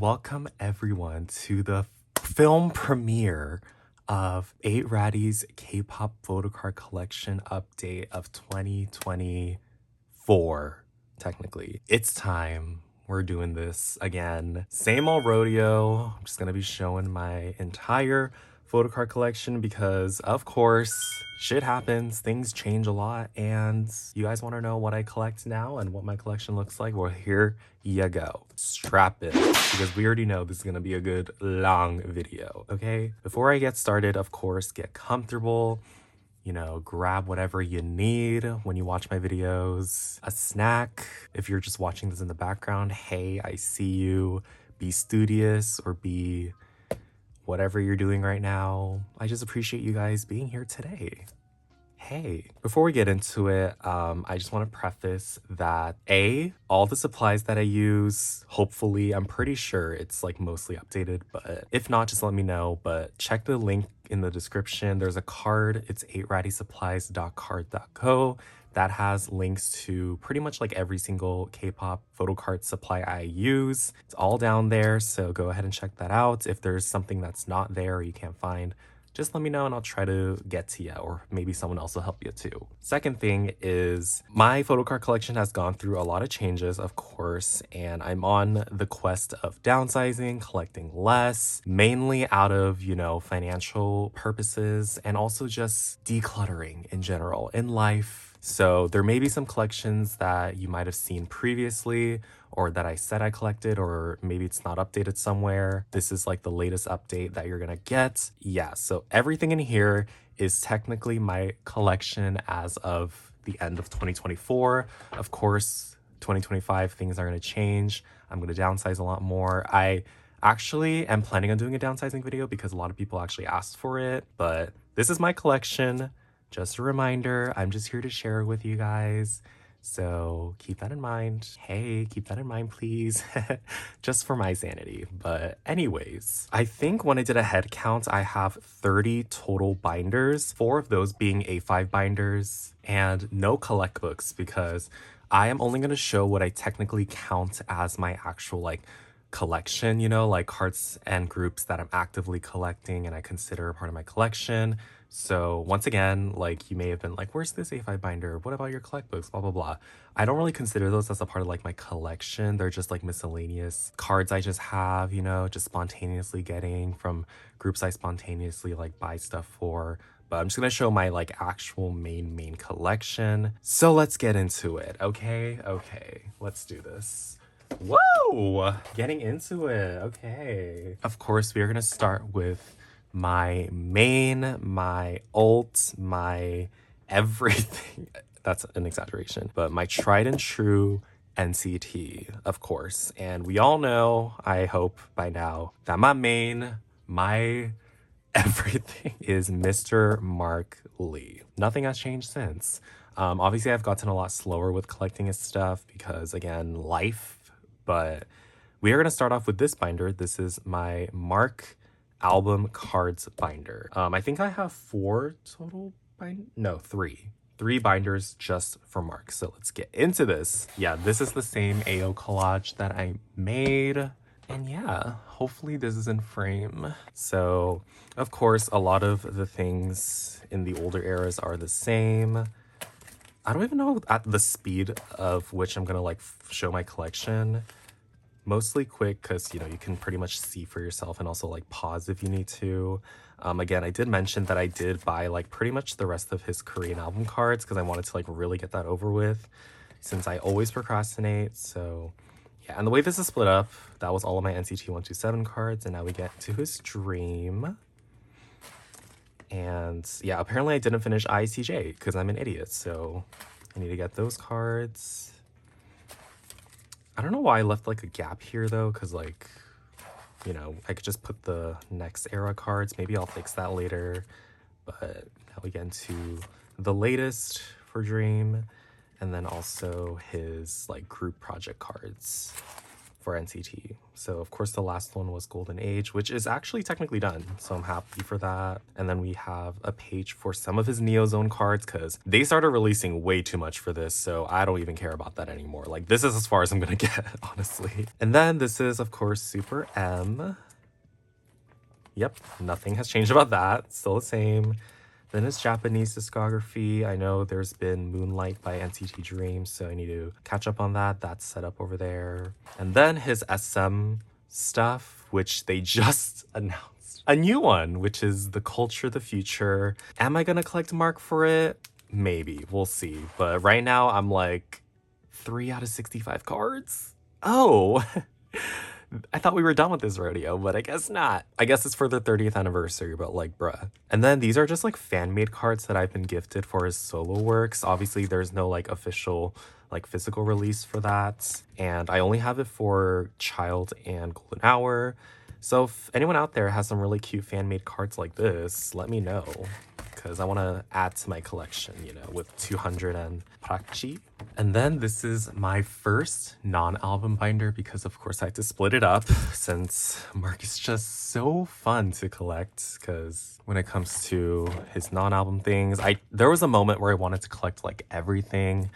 Welcome everyone to the film premiere of riize's K-pop photocard collection update of 2024, technically. It's time. We're doing this again. Same old rodeo. I'm just gonna be showing my entire photocard collection because, of course, shit happens, things change a lot, and you guys want to know what I collect now and what my collection looks like? Well, here you go. Strap in, because we already know this is gonna be a good long video, okay? Before I get started, of course, get comfortable. You know, grab whatever you need when you watch my videos. A snack. If you're just watching this in the background, hey, I see you. Be studious or be whatever you're doing right now. I just appreciate you guys being here today. Hey, before we get into it, I just want to preface that all the supplies that I use, hopefully, I'm pretty sure it's like mostly updated, but if not, just let me know. But check the link in the description. There's a card. It's 8raddysupplies.card.co that has links to pretty much like every single K-pop photo card supply I use. It's all down there, so go ahead and check that out. If there's something that's not there or you can't find, just let me know and I'll try to get to you, or maybe someone else will help you too. Second thing is my photo card collection has gone through a lot of changes, of course, and I'm on the quest of downsizing, collecting less, mainly out of, you know, financial purposes, and also just decluttering in general in life. So there may be some collections that you might have seen previously or that I said I collected, or maybe it's not updated somewhere. This is like the latest update that you're gonna get. Yeah, so everything in here is technically my collection as of the end of 2024. Of course, 2025, things are gonna change. I'm gonna downsize a lot more. I actually am planning on doing a downsizing video because a lot of people actually asked for it, but this is my collection. Just a reminder, I'm just here to share with you guys. So keep that in mind. Hey, keep that in mind, please. Just for my sanity. But anyways, I think when I did a head count, I have 30 total binders, 4 of those being A5 binders, and no collect books because I am only going to show what I technically count as my actual like collection, you know, like cards and groups that I'm actively collecting and I consider a part of my collection. So once again, like you may have been like, where's this A5 binder? What about your collect books? Blah, blah, blah. I don't really consider those as a part of like my collection. They're just like miscellaneous cards I just have, you know, just spontaneously getting from groups I spontaneously like buy stuff for. But I'm just gonna show my like actual main collection. So let's get into it, okay? Okay, let's do this. Whoa! Getting into it, okay. Of course, we are gonna start with my main, my ult, my everything. That's an exaggeration, but my tried and true NCT, of course. And we all know, I hope by now, that my main, my everything is Mr. Mark Lee. Nothing has changed since. Obviously, I've gotten a lot slower with collecting his stuff because, again, life. But we are going to start off with this binder. This is my Mark album cards binder. I think I have 4 total no, 3 binders just for Mark. So let's get into this. Yeah, this is the same AO collage that I made. And yeah, hopefully this is in frame. So of course, a lot of the things in the older eras are the same. I don't even know at the speed of which I'm gonna like show my collection. Mostly quick because, you know, you can pretty much see for yourself and also like pause if you need to. Again, I did mention that I did buy like pretty much the rest of his Korean album cards because I wanted to like really get that over with since I always procrastinate. So yeah, and the way this is split up, that was all of my NCT 127 cards, and now we get to his dream. And yeah, apparently I didn't finish ICJ because I'm an idiot, so I need to get those cards. I don't know why I left like a gap here though, because like, you know, I could just put the next era cards. Maybe I'll fix that later. But now we get into the latest for Dream, and then also his like group project cards for NCT. So of course the last one was Golden Age, which is actually technically done. So I'm happy for that. And then we have a page for some of his Neozone cards because they started releasing way too much for this. So I don't even care about that anymore. Like this is as far as I'm gonna get, honestly. And then this is of course Super M. Yep, nothing has changed about that. Still the same. Then his Japanese discography. I know there's been Moonlight by NCT Dream, so I need to catch up on that. That's set up over there. And then his SM stuff, which they just announced a new one, which is The Culture, The Future. Am I gonna collect Mark for it? Maybe, we'll see. But right now I'm like 3 out of 65 cards. Oh, I thought we were done with this rodeo, but I guess not. I guess it's for the 30th anniversary, but like, bruh. And then these are just like fan-made cards that I've been gifted for his solo works. Obviously, there's no like official like physical release for that. And I only have it for Child and Golden Hour. So if anyone out there has some really cute fan-made cards like this, let me know. Because I want to add to my collection, you know, with 200 and Prachi. And then this is my first non-album binder because of course I had to split it up since Mark is just so fun to collect. Because when it comes to his non-album things, there was a moment where I wanted to collect like everything,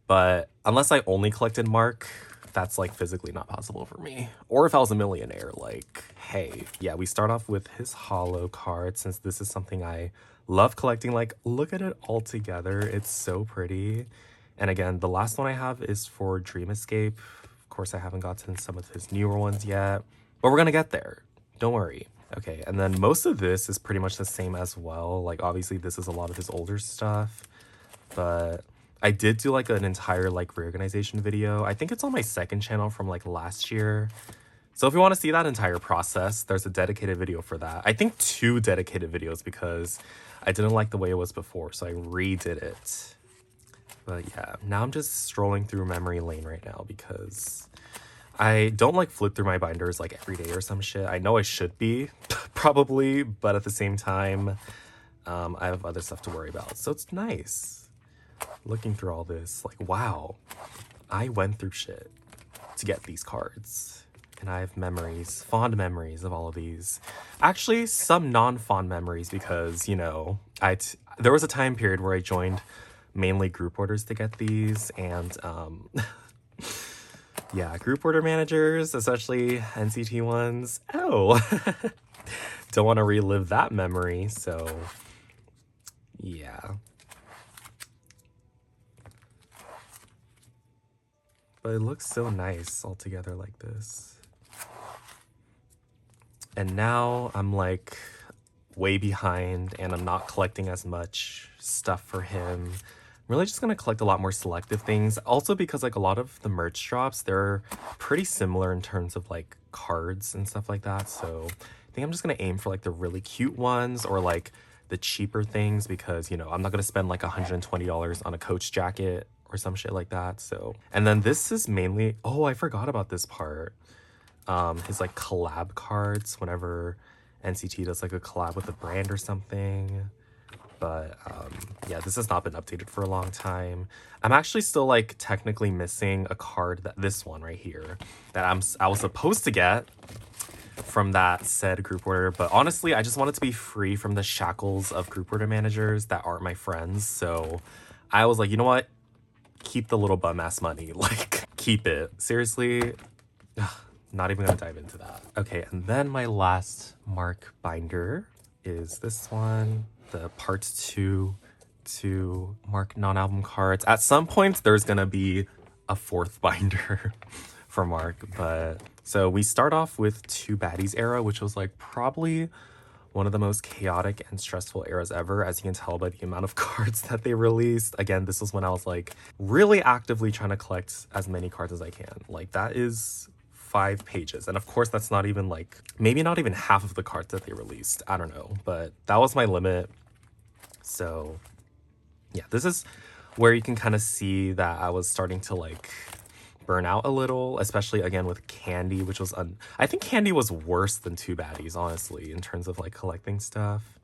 but unless I only collected Mark, that's like physically not possible for me. Or if I was a millionaire, like, hey. Yeah, we start off with his holo card since this is something I love collecting. Like, look at it all together. It's so pretty. And again, the last one I have is for Dream Escape. Of course, I haven't gotten some of his newer ones yet, but we're gonna get there. Don't worry. Okay, and then most of this is pretty much the same as well. Like, obviously, this is a lot of his older stuff, but I did do like an entire like reorganization video. I think it's on my second channel from like last year. So if you want to see that entire process, there's a dedicated video for that. I think 2 dedicated videos because I didn't like the way it was before, so I redid it. But yeah, now I'm just strolling through memory lane right now because I don't like flip through my binders like every day or some shit. I know I should be, probably, but at the same time, I have other stuff to worry about. So it's nice looking through all this. Like, wow, I went through shit to get these cards. And I have memories, fond memories of all of these. Actually, some non-fond memories because, you know, there was a time period where I joined mainly group orders to get these. And yeah, group order managers, especially NCT ones. Oh, don't want to relive that memory. So yeah. But it looks so nice all together like this. And now I'm like way behind and I'm not collecting as much stuff for him. I'm really just gonna collect a lot more selective things. Also because like a lot of the merch drops, they're pretty similar in terms of like cards and stuff like that. So I think I'm just gonna aim for like the really cute ones or like the cheaper things because, you know, I'm not gonna spend like $120 on a Coach jacket or some shit like that. So, and then this is mainly, oh, I forgot about this part. His like collab cards whenever NCT does like a collab with a brand or something. But yeah, this has not been updated for a long time. I'm actually still like technically missing a card, this one right here, that I was supposed to get from that said group order. But honestly, I just wanted to be free from the shackles of group order managers that aren't my friends. So I was like, you know what? Keep the little bum ass money. Like, keep it. Seriously. Not even gonna dive into that. Okay, and then my last Mark binder is this one, the part 2 to Mark non-album cards. At some point, there's gonna be a 4th binder for Mark, but so we start off with Two Baddies era, which was like probably one of the most chaotic and stressful eras ever, as you can tell by the amount of cards that they released. Again, this was when I was like really actively trying to collect as many cards as I can. Like that is 5 pages. And of course, that's not even like, maybe not even half of the cards that they released. I don't know, but that was my limit. So yeah, this is where you can kind of see that I was starting to like burn out a little, especially again with Candy, which was, I think Candy was worse than Two Baddies, honestly, in terms of like collecting stuff.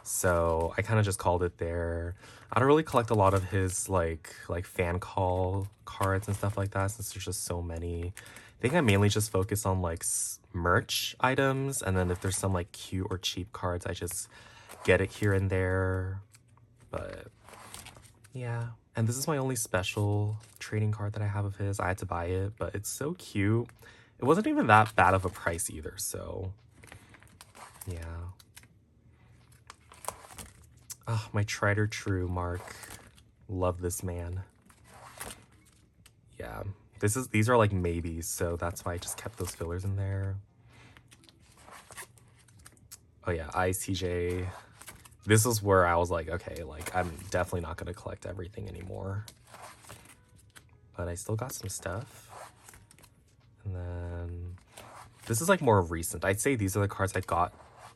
So I kind of just called it there. I don't really collect a lot of his like fan call cards and stuff like that since there's just so many. I think I mainly just focus on like merch items, and then if there's some like cute or cheap cards, I just get it here and there. But yeah, and this is my only special trading card that I have of his. I had to buy it, but it's so cute. It wasn't even that bad of a price either, so yeah. Oh, my tried or true Mark. Love this man. Yeah, these are like maybes, so that's why I just kept those fillers in there. Oh yeah, ICJ. This is where I was like, okay, like I'm definitely not gonna collect everything anymore. But I still got some stuff. And then this is like more recent. I'd say these are the cards I got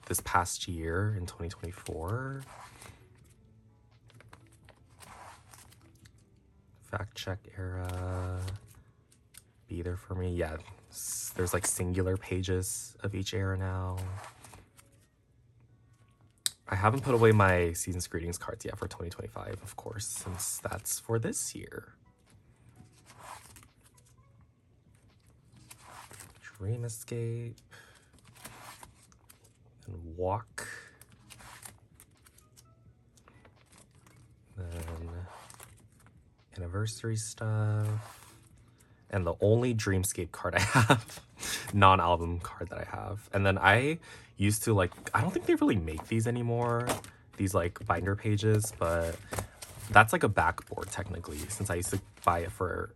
this past year in 2024. Fact check era. Be there for me. Yeah, there's like singular pages of each era now. I haven't put away my Season's Greetings cards yet for 2025, of course, since that's for this year. Dream Escape. And Walk. Then Anniversary stuff. And the only Dreamscape card I have, non-album card that I have. And then I used to like, I don't think they really make these anymore, these like binder pages, but that's like a backboard technically, since I used to buy it for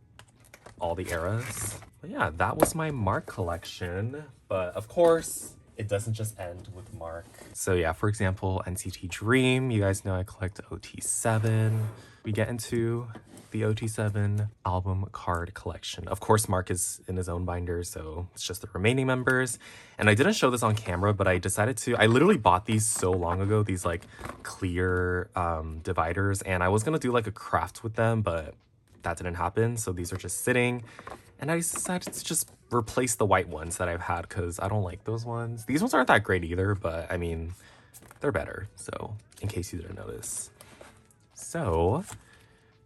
all the eras. But yeah, that was my Mark collection. But of course, it doesn't just end with Mark. So yeah, for example, NCT Dream, you guys know I collect OT7. We get into the OT7 album card collection. Of course, Mark is in his own binder, so it's just the remaining members. And I didn't show this on camera, but I decided to, I literally bought these so long ago, these like clear dividers, and I was gonna do like a craft with them, but that didn't happen. So these are just sitting, and I decided to just replace the white ones that I've had because I don't like those ones. These ones aren't that great either, but I mean, they're better. So in case you didn't notice. So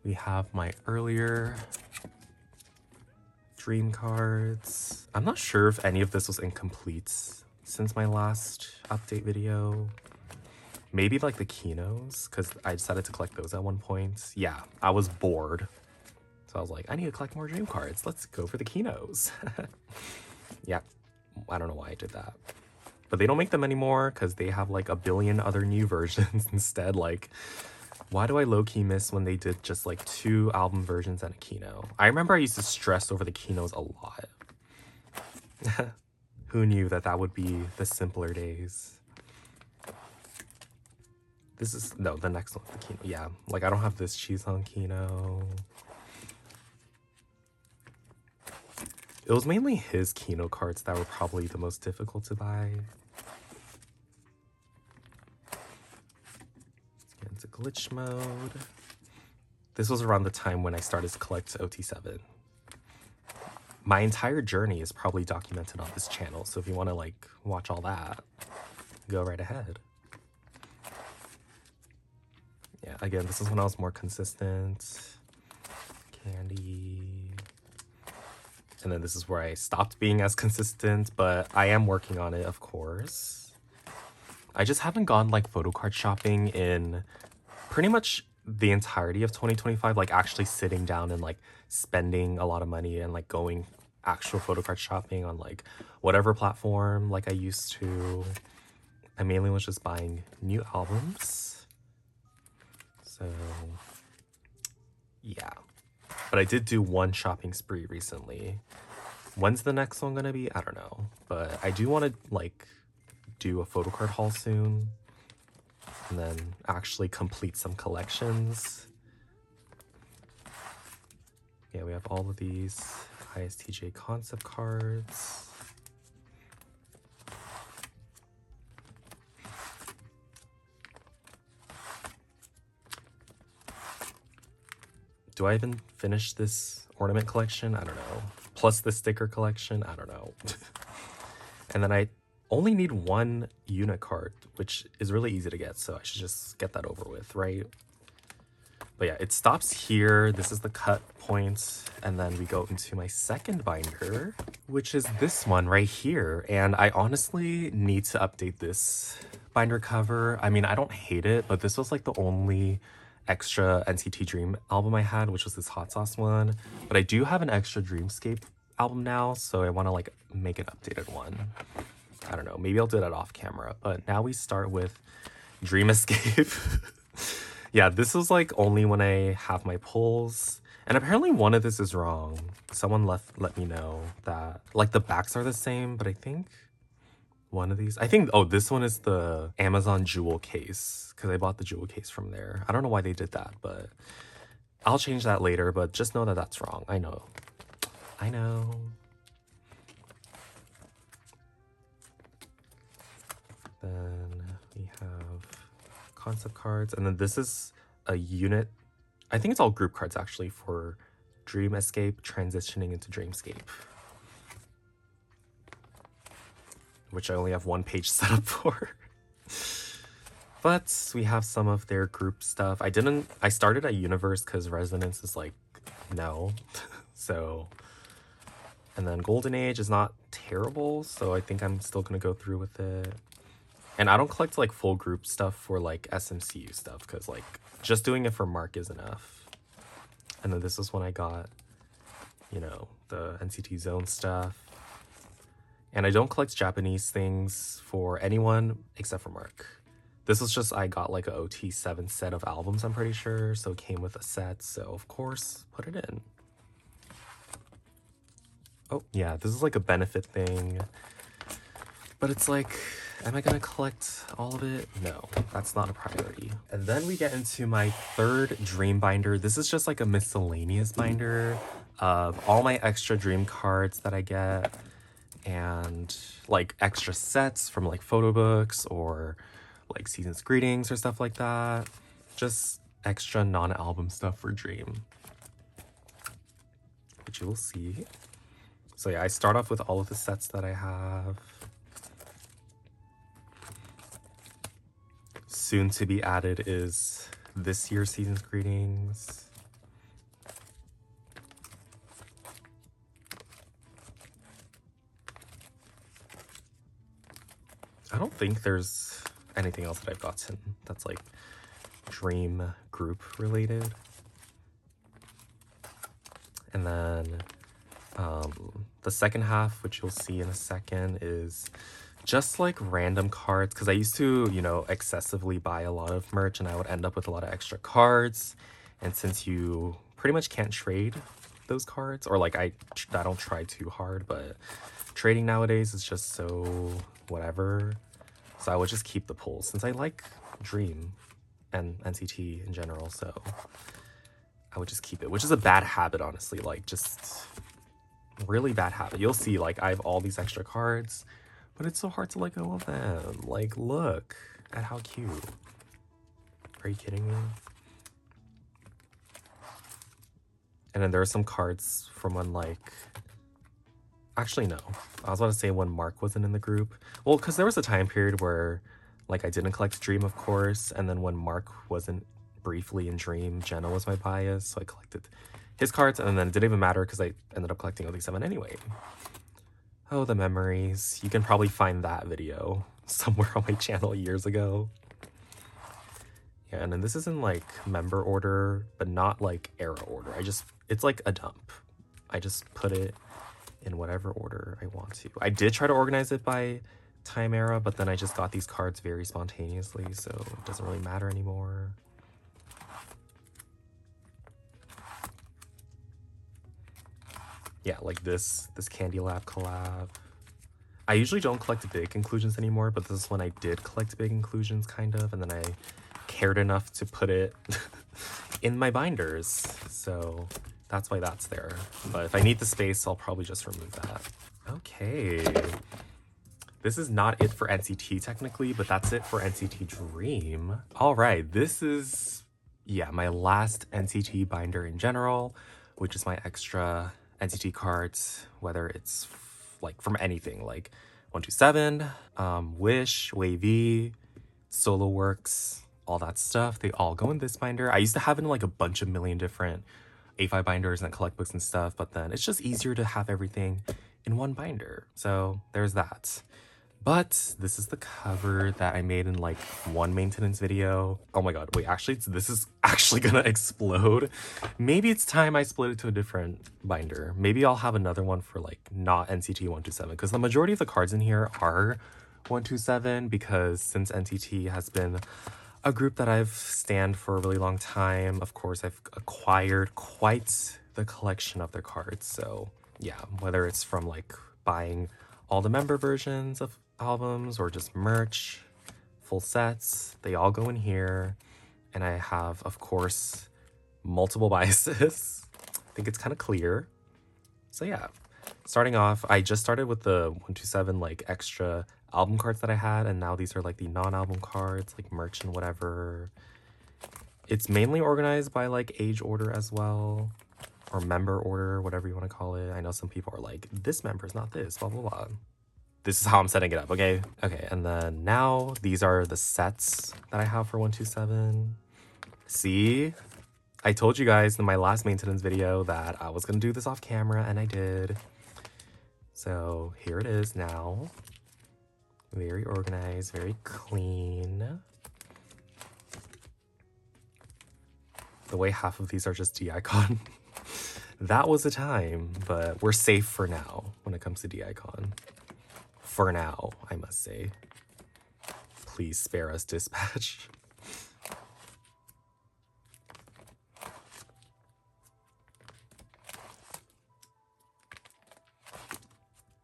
we have my earlier dream cards. I'm not sure if any of this was incomplete since my last update video. Maybe like the Kinos, because I decided to collect those at one point. Yeah, I was bored. So I was like, I need to collect more dream cards. Let's go for the Kinos. Yeah, I don't know why I did that. But they don't make them anymore because they have like a billion other new versions instead. Like, why do I low-key miss when they did just like 2 album versions and a Kino? I remember I used to stress over the Kinos a lot. Who knew that that would be the simpler days? This is, no, the next one, the Kino. Yeah, like I don't have this Chizon Kino. It was mainly his Kino cards that were probably the most difficult to buy. Let's get into glitch mode. This was around the time when I started to collect OT7. My entire journey is probably documented on this channel, so if you want to like watch all that, go right ahead. Yeah, again, this is when I was more consistent. Candy. And then this is where I stopped being as consistent, but I am working on it, of course. I just haven't gone like photocard shopping in pretty much the entirety of 2025, like actually sitting down and like spending a lot of money and like going actual photocard shopping on like whatever platform like I used to. I mainly was just buying new albums. So yeah. But I did do one shopping spree recently. When's the next one gonna be? I don't know. But I do want to like do a photocard haul soon. And then actually complete some collections. Yeah, we have all of these ISTJ concept cards. Do I even finish this ornament collection? I don't know. Plus the sticker collection? I don't know. And then I only need one unit card, which is really easy to get, so I should just get that over with, right? But yeah, it stops here. This is the cut point, and then we go into my second binder, which is this one right here. And I honestly need to update this binder cover. I mean, I don't hate it, but this was like the only extra NCT Dream album I had, which was this hot sauce one. But I do have an extra Dreamscape album now, so I want to like make an updated one. I don't know, maybe I'll do that off camera. But now we start with Dream Escape. Yeah, this was like only when I have my pulls. And apparently one of this is wrong. Someone let me know that like the backs are the same, but I think one of these, oh, this one is the Amazon jewel case because I bought the jewel case from there. I don't know why they did that, but I'll change that later, but just know that that's wrong. I know. Then we have concept cards, and then this is a unit. I think it's all group cards actually for Dream Escape transitioning into Dreamscape, which I only have one page set up for. But we have some of their group stuff. I started at Universe because Resonance is like no. So, and then Golden Age is not terrible, so I think I'm still gonna go through with it. And I don't collect like full group stuff for like SMCU stuff because like just doing it for Mark is enough. And then this is when I got, you know, the NCT Zone stuff. And I don't collect Japanese things for anyone except for Mark. This was just, I got like a OT7 set of albums, I'm pretty sure. So it came with a set, so of course, put it in. Oh yeah, this is like a benefit thing. But it's like, am I gonna collect all of it? No, that's not a priority. And then we get into my third Dream binder. This is just like a miscellaneous binder of all my extra Dream cards that I get and like extra sets from like photo books or like Season's Greetings or stuff like that. Just extra non-album stuff for Dream, which you will see. So yeah, I start off with all of the sets that I have. Soon to be added is this year's Season's Greetings. I don't think there's anything else that I've gotten that's like Dream group related. And then the second half, which you'll see in a second, is just like random cards, because I used to, you know, excessively buy a lot of merch and I would end up with a lot of extra cards. And since you pretty much can't trade those cards, or like I don't try too hard, but trading nowadays is just so whatever. So I would just keep the pulls since I like Dream and NCT in general, so I would just keep it, which is a bad habit, honestly, like just really bad habit. You'll see like I have all these extra cards, but it's so hard to let go of them. Like, look at how cute. Are you kidding me? And then there are some cards from when like, actually no, I was about to say when Mark wasn't in the group. Well, because there was a time period where like I didn't collect Dream, of course, and then when Mark wasn't briefly in Dream, Jenna was my bias, so I collected his cards, and then it didn't even matter because I ended up collecting OT7 anyway. Oh, the memories. You can probably find that video somewhere on my channel years ago. Yeah, and then this is in like member order, but not like era order. It's like a dump. I just put it in whatever order I want to. I did try to organize it by time era, but then I just got these cards very spontaneously, so it doesn't really matter anymore. Yeah, like this Candy Lab collab. I usually don't collect big inclusions anymore, but this is when I did collect big inclusions, kind of, and then I cared enough to put it in my binders, so that's why that's there. But if I need the space, I'll probably just remove that. Okay. This is not it for NCT technically, but that's it for NCT Dream. All right, this is, yeah, my last NCT binder in general, which is my extra NCT cards, whether it's like from anything, like 127, Wish, Wavy, Solo Works, all that stuff. They all go in this binder. I used to have it in like a bunch of million different A5 binders and collect books and stuff, but then it's just easier to have everything in one binder. So there's that. But this is the cover that I made in like one maintenance video. Oh my god, wait, actually, this is actually gonna explode. Maybe it's time I split it to a different binder. Maybe I'll have another one for like not NCT 127, because the majority of the cards in here are 127, because since NCT has been a group that I've stanned for a really long time, of course, I've acquired quite the collection of their cards. So yeah, whether it's from like buying all the member versions of albums or just merch, full sets, they all go in here. And I have, of course, multiple biases. I think it's kind of clear. So yeah, starting off, I just started with the 127 like extra album cards that I had, and now these are like the non-album cards, like merch and whatever. It's mainly organized by like age order as well, or member order, whatever you want to call it. I know some people are like, this member is not this, blah, blah, blah. This is how I'm setting it up, okay? Okay, and then now these are the sets that I have for 127. See? I told you guys in my last maintenance video that I was gonna do this off camera, and I did. So here it is now. Very organized, very clean. The way half of these are just D-icon. That was a time, but we're safe for now when it comes to D-icon. For now, I must say. Please spare us dispatch.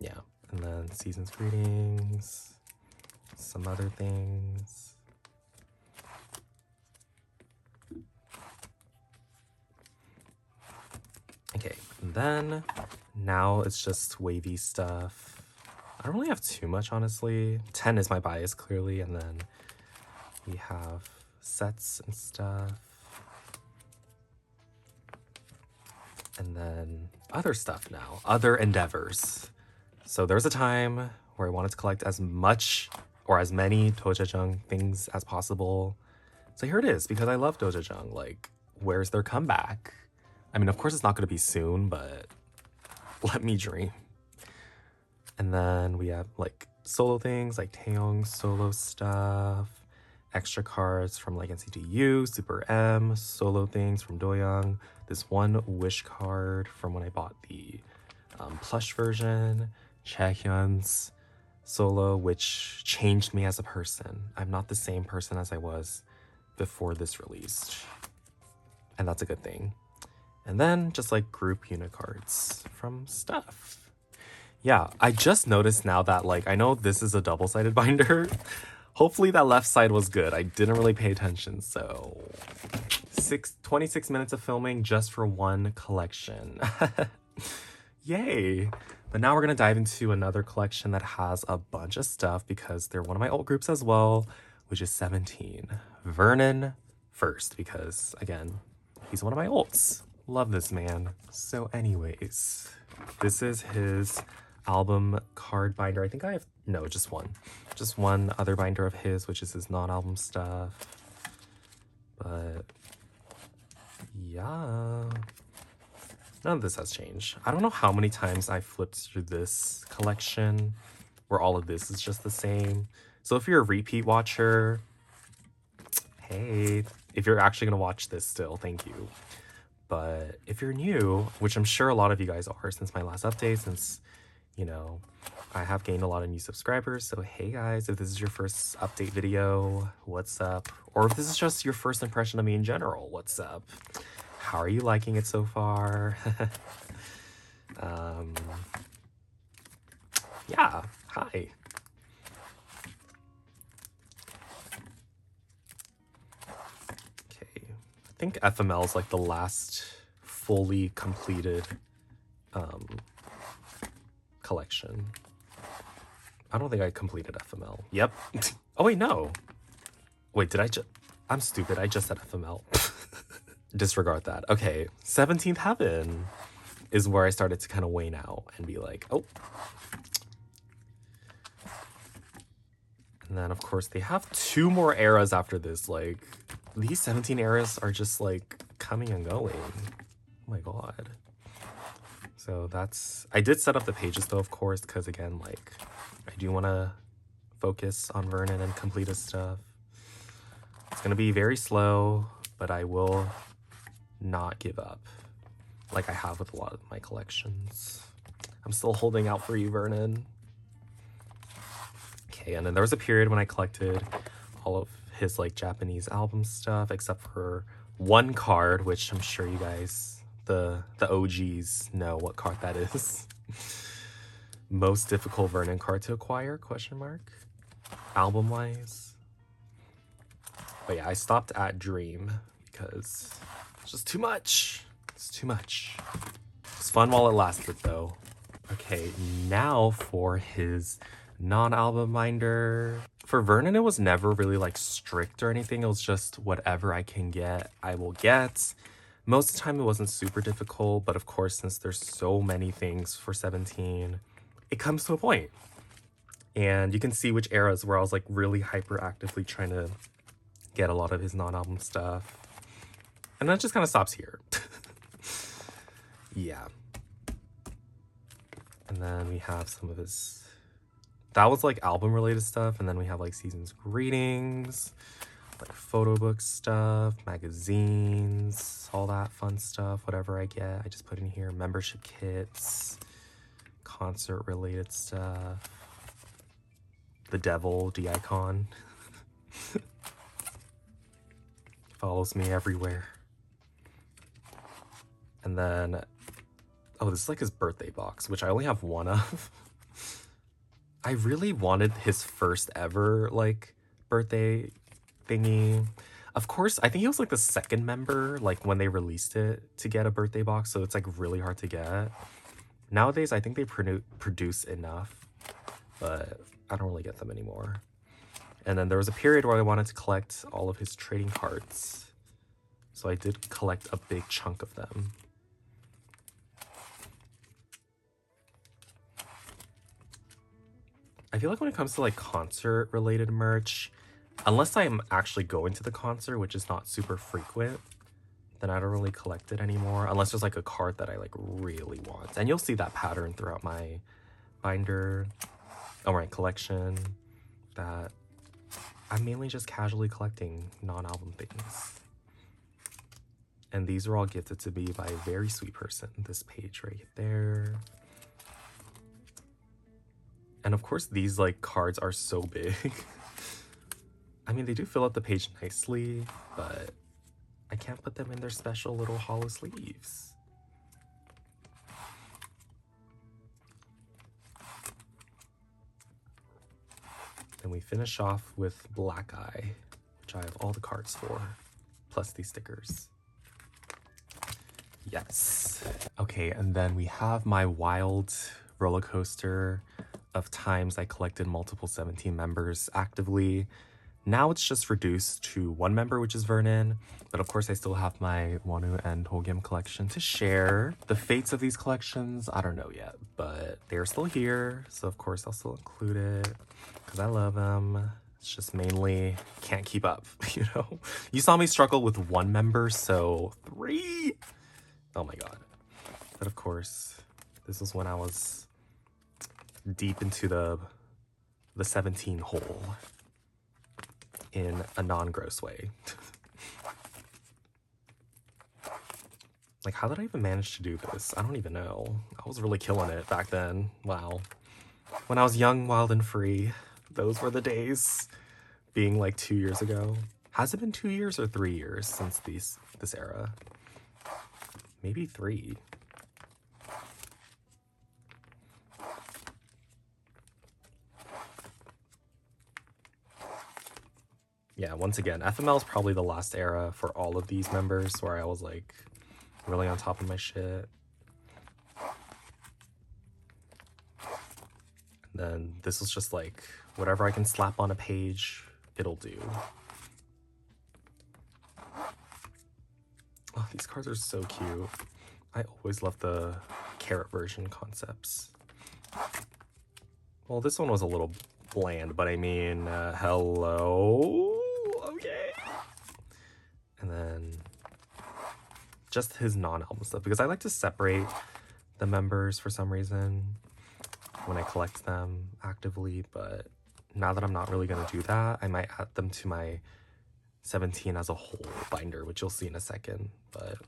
Yeah, and then season's greetings, some other things. Okay, and then now it's just wavy stuff. I don't really have too much, honestly. 10 is my bias, clearly, and then we have sets and stuff. And then other stuff now, other endeavors. So there was a time where I wanted to collect as much or as many Dojajang things as possible. So here it is, because I love Dojajang. Like, where's their comeback? I mean, of course it's not going to be soon, but let me dream. And then we have like solo things, like Taeyong's solo stuff, extra cards from like NCT U, Super M, solo things from Doyoung, this one Wish card from when I bought the plush version, Chaehyun's solo, which changed me as a person. I'm not the same person as I was before this released, and that's a good thing. And then just like group unit cards from stuff. Yeah, I just noticed now that, like, I know this is a double-sided binder. Hopefully that left side was good. I didn't really pay attention, so 26 minutes of filming just for one collection. Yay! But now we're gonna dive into another collection that has a bunch of stuff, because they're one of my old groups as well, which is 17. Vernon first, because, again, he's one of my olds. Love this man. So anyways, this is his album card binder. I think I have, no, just one other binder of his, which is his non-album stuff. But yeah, none of this has changed. I don't know how many times I flipped through this collection where all of this is just the same. So if you're a repeat watcher, hey, if you're actually gonna watch this still, thank you. But if you're new, which I'm sure a lot of you guys are since my last update, since, you know, I have gained a lot of new subscribers. So hey guys, if this is your first update video, what's up? Or if this is just your first impression of me in general, what's up? How are you liking it so far? Yeah, hi. Okay, I think FML is like the last fully completed collection. I don't think I completed FML. Yep. Oh wait, no. Wait, did I just... I'm stupid. I just said FML. Disregard that. Okay, 17th Heaven is where I started to kind of wane out and be like, oh. And then of course they have 2 more eras after this. Like these 17 eras are just like coming and going. Oh my god. So that's, I did set up the pages though, of course, because again, like I do want to focus on Vernon and complete his stuff. It's gonna be very slow, but I will not give up like I have with a lot of my collections. I'm still holding out for you, Vernon. Okay, and then there was a period when I collected all of his like Japanese album stuff, except for one card, which I'm sure you guys, the OGs, know what card that is. Most difficult Vernon card to acquire, question mark, album-wise. But yeah, I stopped at Dream because it's just too much. It's too much. It's fun while it lasted though. Okay, now for his non-album binder. For Vernon, it was never really like strict or anything. It was just whatever I can get, I will get. Most of the time it wasn't super difficult, but of course, since there's so many things for 17, it comes to a point. And you can see which eras where I was like really hyperactively trying to get a lot of his non-album stuff. And then it just kind of stops here. Yeah. And then we have some of his, that was like album related stuff. And then we have like season's greetings, like photo book stuff, magazines, all that fun stuff, whatever I get, I just put in here. Membership kits, concert related stuff, the devil, D-icon. Follows me everywhere. And then, oh, this is like his birthday box, which I only have one of. I really wanted his first ever like birthday thingy. Of course, I think he was like the second member, like when they released it, to get a birthday box, so it's like really hard to get. Nowadays, I think they produce enough, but I don't really get them anymore. And then there was a period where I wanted to collect all of his trading cards, so I did collect a big chunk of them. I feel like when it comes to like concert related merch, unless I'm actually going to the concert, which is not super frequent, then I don't really collect it anymore, unless there's like a card that I like really want. And you'll see that pattern throughout my binder, or my collection, that I'm mainly just casually collecting non-album things. And these are all gifted to me by a very sweet person. This page right there. And of course, these like cards are so big. I mean, they do fill out the page nicely, but I can't put them in their special little hollow sleeves. Then we finish off with Black Eye, which I have all the cards for, plus these stickers. Yes. Okay, and then we have my wild roller coaster of times I collected multiple 17 members actively. Now it's just reduced to 1 member, which is Vernon, but of course I still have my wonwoo and Hogyam collection to share. The fates of these collections, I don't know yet, but they're still here, so of course I'll still include it because I love them. It's just mainly can't keep up, you know? You saw me struggle with 1 member, so 3! Oh my god. But of course, this was when I was deep into the 17 hole in a non-gross way. Like, how did I even manage to do this? I don't even know. I was really killing it back then. Wow. When I was young, wild, and free, those were the days. Being like 2 years ago. Has it been 2 years or 3 years since this era? Maybe 3. Yeah, once again, FML is probably the last era for all of these members where I was like really on top of my shit. And then this was just like whatever I can slap on a page, it'll do. Oh, these cards are so cute. I always love the carrot version concepts. Well, this one was a little bland, but I mean, hello? Okay. And then just his non-album stuff, because I like to separate the members for some reason when I collect them actively, but now that I'm not really going to do that, I might add them to my 17 as a whole binder, which you'll see in a second, but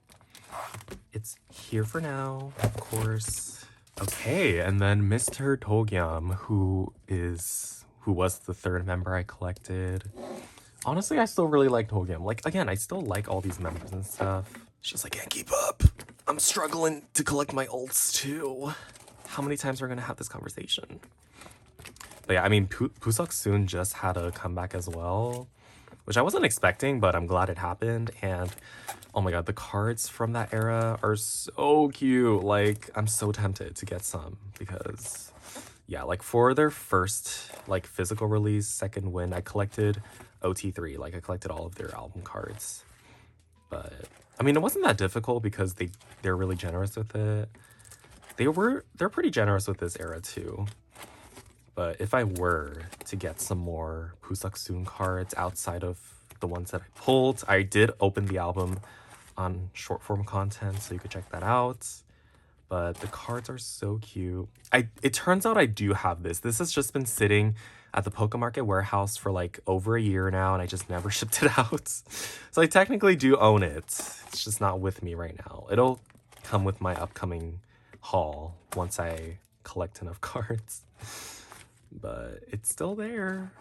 it's here for now, of course. Okay, and then Mr. Togyam, who was the third member I collected. Honestly, I still really like Togyam. Like, again, I still like all these members and stuff. It's just I can't keep up. I'm struggling to collect my ults too. How many times are we gonna have this conversation? But yeah, I mean, Pusok just had a comeback as well, which I wasn't expecting, but I'm glad it happened. And oh my god, the cards from that era are so cute. Like, I'm so tempted to get some because, yeah, like for their first like physical release, second win, I collected OT3. Like, I collected all of their album cards. But I mean, it wasn't that difficult because they're really generous with it. They're pretty generous with this era too. But if I were to get some more Pusok cards outside of the ones that I pulled, I did open the album on short form content, so you could check that out. But the cards are so cute. It turns out I do have this. This has just been sitting at the Pokemarket warehouse for like over a year now, and I just never shipped it out. So I technically do own it. It's just not with me right now. It'll come with my upcoming haul once I collect enough cards. But it's still there.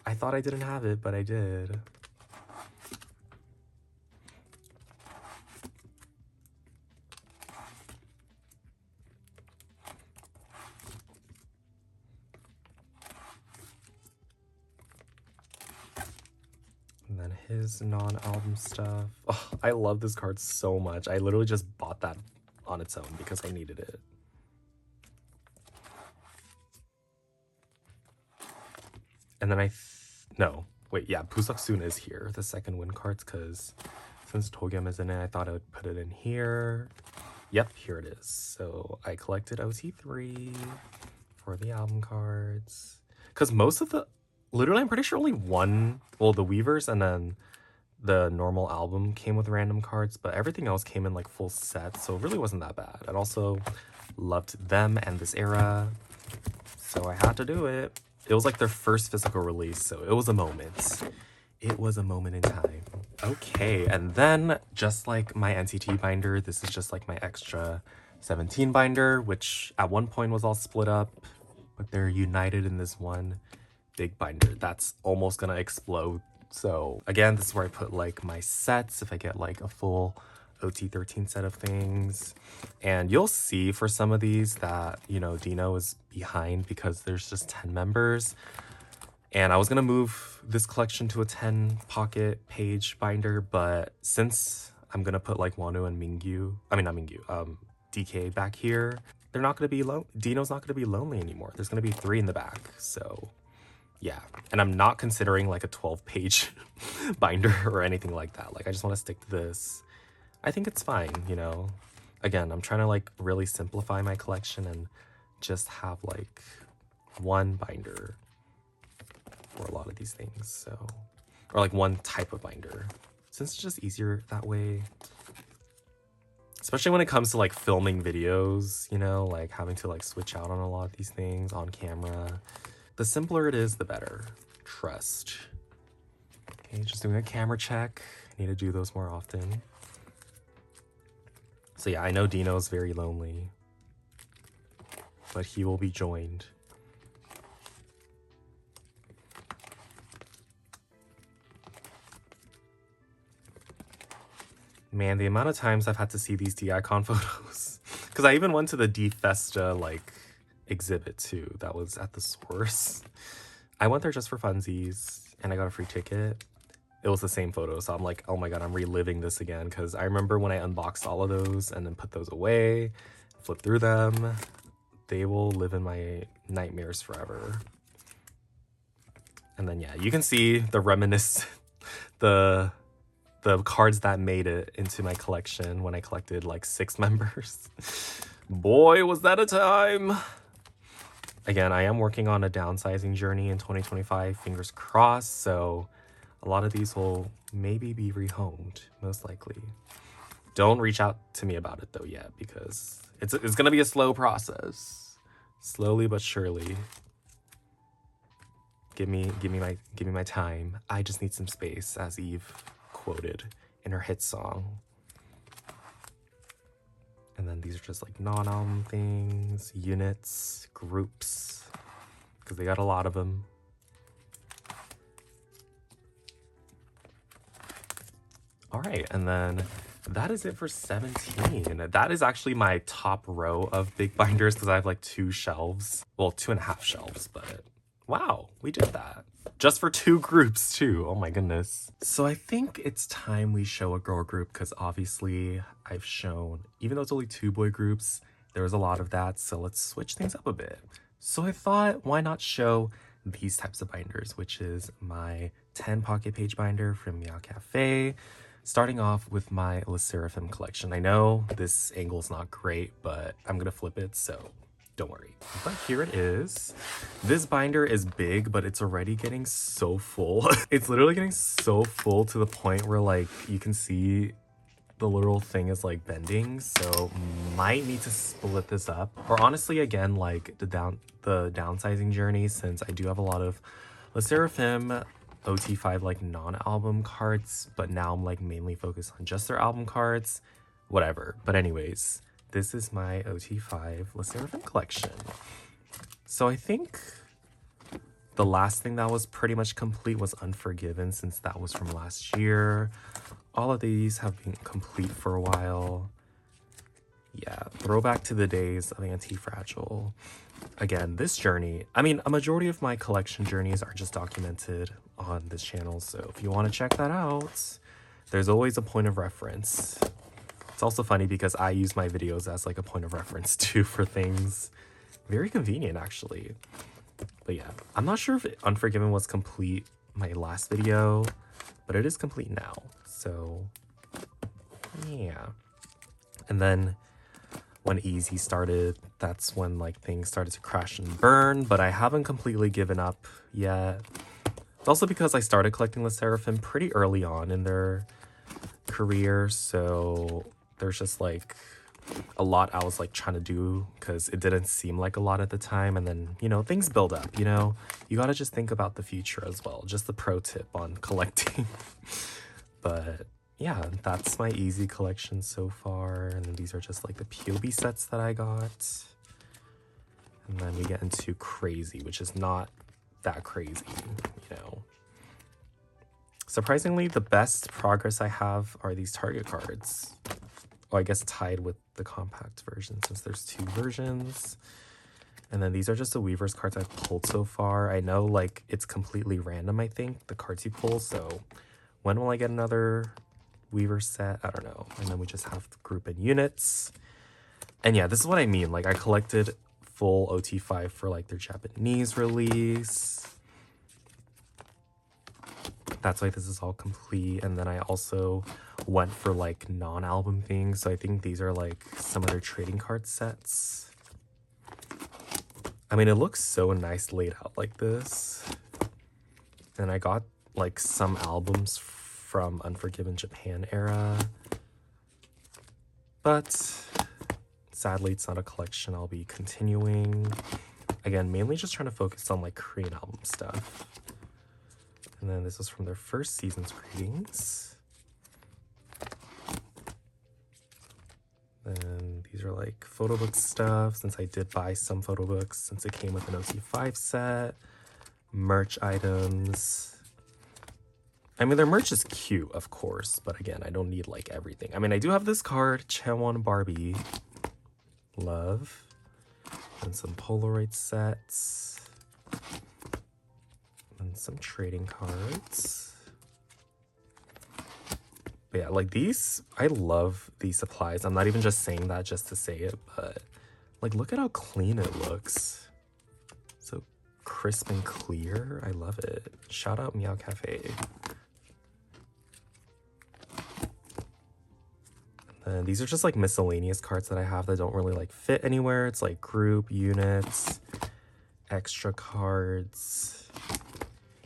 I thought I didn't have it, but I did. And then his non-album stuff. Oh, I love this card so much. I literally just bought that on its own because I needed it. And then no, wait, yeah, Pusok is here, the second win cards, because since Togyam is in it, I thought I would put it in here. Yep, here it is. So I collected OT3 for the album cards. Because most of literally, I'm pretty sure only one, well, the Weavers and then the normal album came with random cards, but everything else came in like full sets, so it really wasn't that bad. I also loved them and this era, so I had to do it. It was like their first physical release, so it was a moment. It was a moment in time. Okay, and then just like my NCT binder, this is just like my extra 17 binder, which at one point was all split up, but they're united in this one big binder that's almost gonna explode. So again, this is where I put like my sets if I get like a full OT13 set of things. And you'll see for some of these that, you know, Dino is behind because there's just 10 members. And I was gonna move this collection to a 10 pocket page binder, but since I'm gonna put like wonwoo and DK back here, they're not gonna be Dino's not gonna be lonely anymore. There's gonna be 3 in the back, so yeah. And I'm not considering like a 12-page binder or anything like that. Like, I just want to stick to this. I think it's fine, you know. Again, I'm trying to like really simplify my collection and just have like one binder for a lot of these things, so, or like one type of binder, since it's just easier that way. Especially when it comes to like filming videos, you know, like having to like switch out on a lot of these things on camera. The simpler it is, the better. Trust. Okay, just doing a camera check. I need to do those more often. So yeah, I know Dino's very lonely, but he will be joined. Man, the amount of times I've had to see these D-Icon photos. Because I even went to the D-Festa, like, exhibit too. That was at the Source. I went there just for funsies, and I got a free ticket. It was the same photo, so I'm like, oh my god, I'm reliving this again. Because I remember when I unboxed all of those and then put those away, flip through them. They will live in my nightmares forever. And then, yeah, you can see the reminiscence, the cards that made it into my collection when I collected like 6 members. Boy, was that a time. Again, I am working on a downsizing journey in 2025, fingers crossed, so a lot of these will maybe be rehomed, most likely. Don't reach out to me about it though yet, because it's gonna be a slow process. Slowly but surely. Give me my time. I just need some space, as Eve quoted in her hit song. And then these are just like non-album things, units, groups, because they got a lot of them. All right, and then that is it for 17. That is actually my top row of big binders because I have like 2 shelves. Well, 2.5 shelves, but wow, we did that. Just for 2 groups too, oh my goodness. So I think it's time we show a girl group because obviously I've shown, even though it's only 2 boy groups, there was a lot of that, so let's switch things up a bit. So I thought, why not show these types of binders, which is my 10 pocket page binder from Meow Cafe, starting off with my sserafim collection. I know this angle's not great, but I'm gonna flip it, so don't worry. But here it is. This binder is big, but it's already getting so full. It's literally getting so full to the point where like you can see the little thing is like bending, so might need to split this up. Or honestly, again, like the downsizing journey, since I do have a lot of sserafim OT5 like non-album cards, but now I'm like mainly focused on just their album cards, whatever. But anyways, this is my OT5 sserafim collection. So I think the last thing that was pretty much complete was Unforgiven, since that was from last year. All of these have been complete for a while. Yeah, throwback to the days of Anti-Fragile. Again, this journey, I mean, a majority of my collection journeys are just documented on this channel, so if you want to check that out, there's always a point of reference. It's also funny because I use my videos as like a point of reference too for things. Very convenient, actually. But yeah, I'm not sure if Unforgiven was complete my last video, but it is complete now. So yeah. And then when Itzy started, that's when like things started to crash and burn, but I haven't completely given up yet. It's also because I started collecting sserafim pretty early on in their career, so there's just like a lot I was like trying to do because it didn't seem like a lot at the time, and then, you know, things build up, you know? You gotta just think about the future as well. Just the pro tip on collecting. But yeah, that's my Itzy collection so far, and then these are just like the POB sets that I got. And then we get into Crazy, which is not that crazy, you know. Surprisingly, the best progress I have are these Target cards. Well, I guess tied with the compact version, since there's 2 versions. And then these are just the Weavers cards I've pulled so far. I know like it's completely random, I think, the cards you pull, so when will I get another Weaver set? I don't know. And then we just have the group and units. And yeah, this is what I mean. Like I collected full OT5 for like their Japanese release. That's why this is all complete. And then I also went for like non-album things. So I think these are like some of their trading card sets. I mean, it looks so nice laid out like this. And I got like some albums from Unforgiven Japan era. But sadly, it's not a collection I'll be continuing. Again, mainly just trying to focus on like Korean album stuff. And then this is from their first season's greetings. Then these are like photo book stuff, since I did buy some photo books since it came with an OT5 set. Merch items. I mean, their merch is cute, of course, but again, I don't need like everything. I mean, I do have this card, Chewon Barbie. Love. And some Polaroid sets. And some trading cards. But yeah, like these, I love these supplies. I'm not even just saying that just to say it, but like look at how clean it looks. So crisp and clear. I love it. Shout out Meow Cafe. And these are just like miscellaneous cards that I have that don't really like fit anywhere. It's like group, units, extra cards.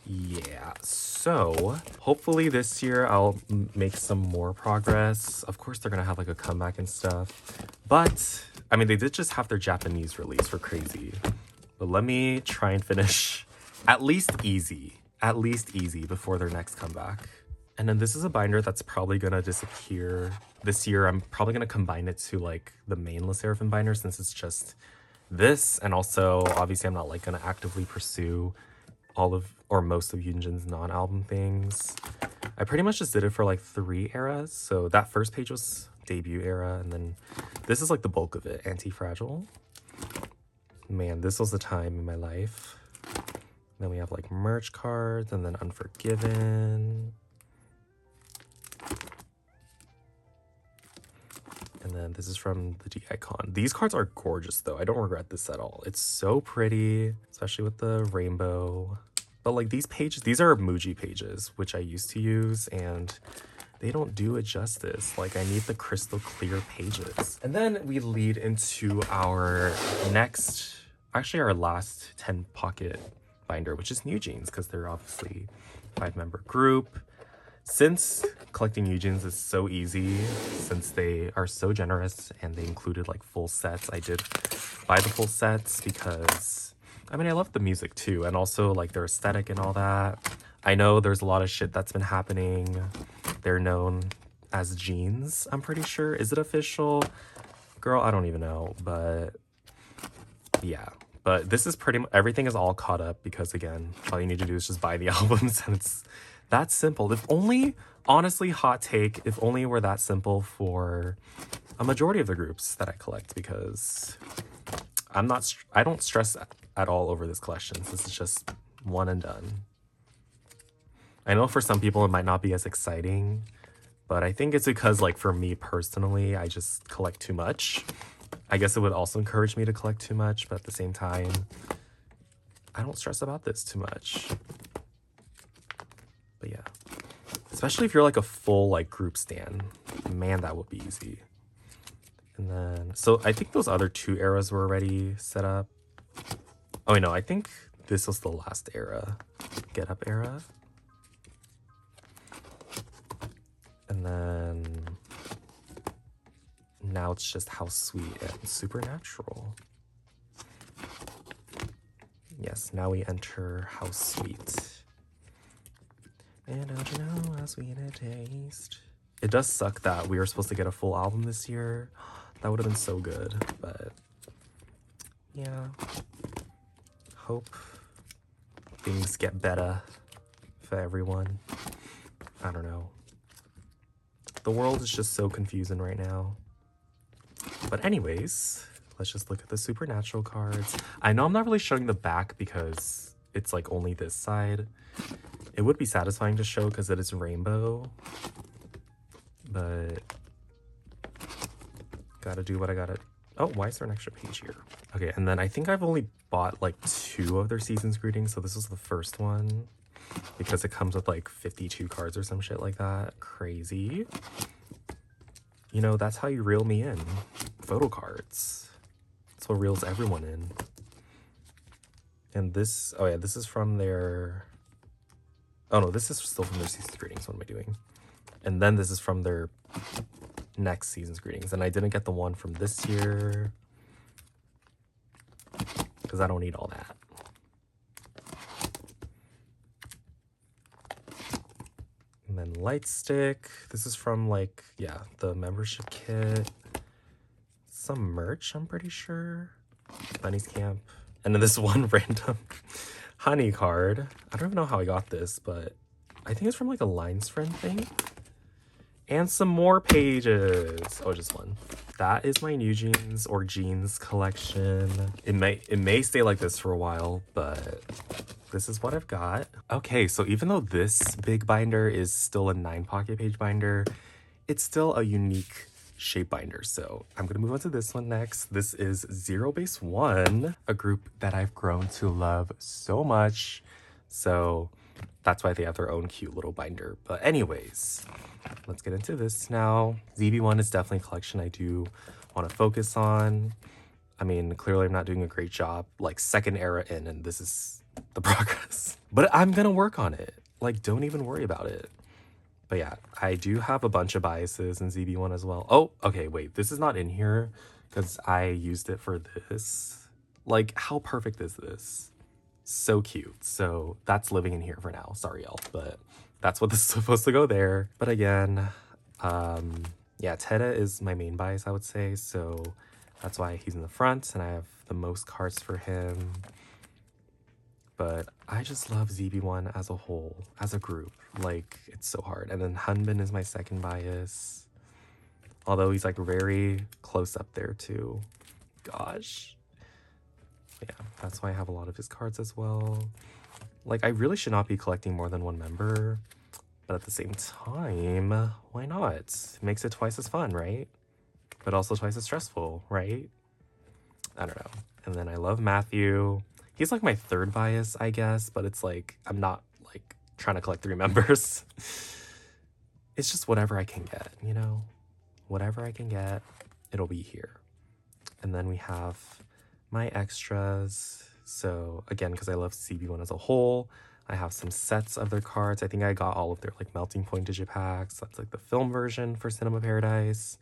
Yeah, so hopefully this year I'll make some more progress. Of course, they're gonna have like a comeback and stuff, but I mean, they did just have their Japanese release for crazy. But let me try and finish at least easy before their next comeback. And then this is a binder that's probably gonna disappear this year. I'm probably gonna combine it to like the main sserafim binder since it's just this, and also obviously I'm not like gonna actively pursue all of or most of Hyunjin's non-album things. I pretty much just did it for like 3 eras. So that first page was debut era, and then this is like the bulk of it, Anti-Fragile. Man, this was the time in my life. Then we have like merch cards, and then Unforgiven. And then this is from the D-Icon. These cards are gorgeous though. I don't regret this at all. It's so pretty, especially with the rainbow. But like these pages, these are Muji pages, which I used to use, and they don't do it justice. Like I need the crystal clear pages. And then we lead into our next, actually our last 10 pocket binder, which is newjeans, because they're obviously a 5-member group. Since collecting newjeans is so easy, since they are so generous and they included like full sets, I did buy the full sets because, I mean, I love the music too, and also like their aesthetic and all that. I know there's a lot of shit that's been happening. They're known as jeans, I'm pretty sure. Is it official? Girl, I don't even know, but yeah. But this is pretty much, everything is all caught up because again, all you need to do is just buy the albums and it's that simple. If only, honestly, hot take, if only we're that simple for a majority of the groups that I collect, because I don't stress at all over this collection. This is just one and done. I know for some people it might not be as exciting, but I think it's because like for me personally, I just collect too much. I guess it would also encourage me to collect too much, but at the same time, I don't stress about this too much. But yeah, especially if you're like a full like group stan, man, that would be easy. And then, so I think those other 2 eras were already set up. Oh, no, I think this was the last era, Get Up era. And then now it's just How Sweet and Supernatural. Yes, now we enter How Sweet. And don't you know how sweet it tastes? It does suck that we were supposed to get a full album this year. That would have been so good, but yeah. Hope things get better for everyone. I don't know. The world is just so confusing right now. But anyways, let's just look at the Supernatural cards. I know I'm not really showing the back because it's like only this side. It would be satisfying to show because it is rainbow, but gotta do what I gotta. Oh, why is there an extra page here? Okay, and then I think I've only bought like 2 of their season's greetings, so this was the first one because it comes with like 52 cards or some shit like that. Crazy. You know, that's how you reel me in. Photo cards. That's what reels everyone in. And this, oh yeah, this is from their, oh no, this is still from their season's greetings. What am I doing? And then this is from their next season's greetings. And I didn't get the one from this year because I don't need all that. And then Light Stick. This is from like, yeah, the membership kit. Some merch, I'm pretty sure. Bunny's Camp. And then this one random honey card. I don't even know how I got this, but I think it's from like a Lines Friend thing. And some more pages. Oh, just one. That is my newjeans or jeans collection. It may stay like this for a while, but this is what I've got. Okay, so even though this big binder is still a 9 pocket page binder, it's still a unique shape binder. So I'm gonna move on to this one next. This is zerobaseone, a group that I've grown to love so much. So that's why they have their own cute little binder. But anyways, let's get into this now. ZB1 is definitely a collection I do want to focus on. I mean, clearly I'm not doing a great job, like second era in, and this is the progress. But I'm gonna work on it. Like, don't even worry about it. But yeah, I do have a bunch of biases in ZB1 as well. Oh, okay, wait, this is not in here because I used it for this. Like, how perfect is this? So cute. So that's living in here for now. Sorry, y'all, but that's what this is supposed to go there. But again, yeah, taerae is my main bias, I would say. So that's why he's in the front and I have the most cards for him. But I just love ZB1 as a whole, as a group. Like, it's so hard. And then hanbin is my second bias. Although he's like very close up there too. Gosh. Yeah, that's why I have a lot of his cards as well. Like, I really should not be collecting more than one member. But at the same time, why not? It makes it twice as fun, right? But also twice as stressful, right? I don't know. And then I love Matthew. He's like my third bias, I guess, but it's like, I'm not like trying to collect 3 members. It's just whatever I can get, you know? Whatever I can get, it'll be here. And then we have my extras. So again, because I love CB1 as a whole, I have some sets of their cards. I think I got all of their like melting point digipacks. That's like the film version for Cinema Paradise.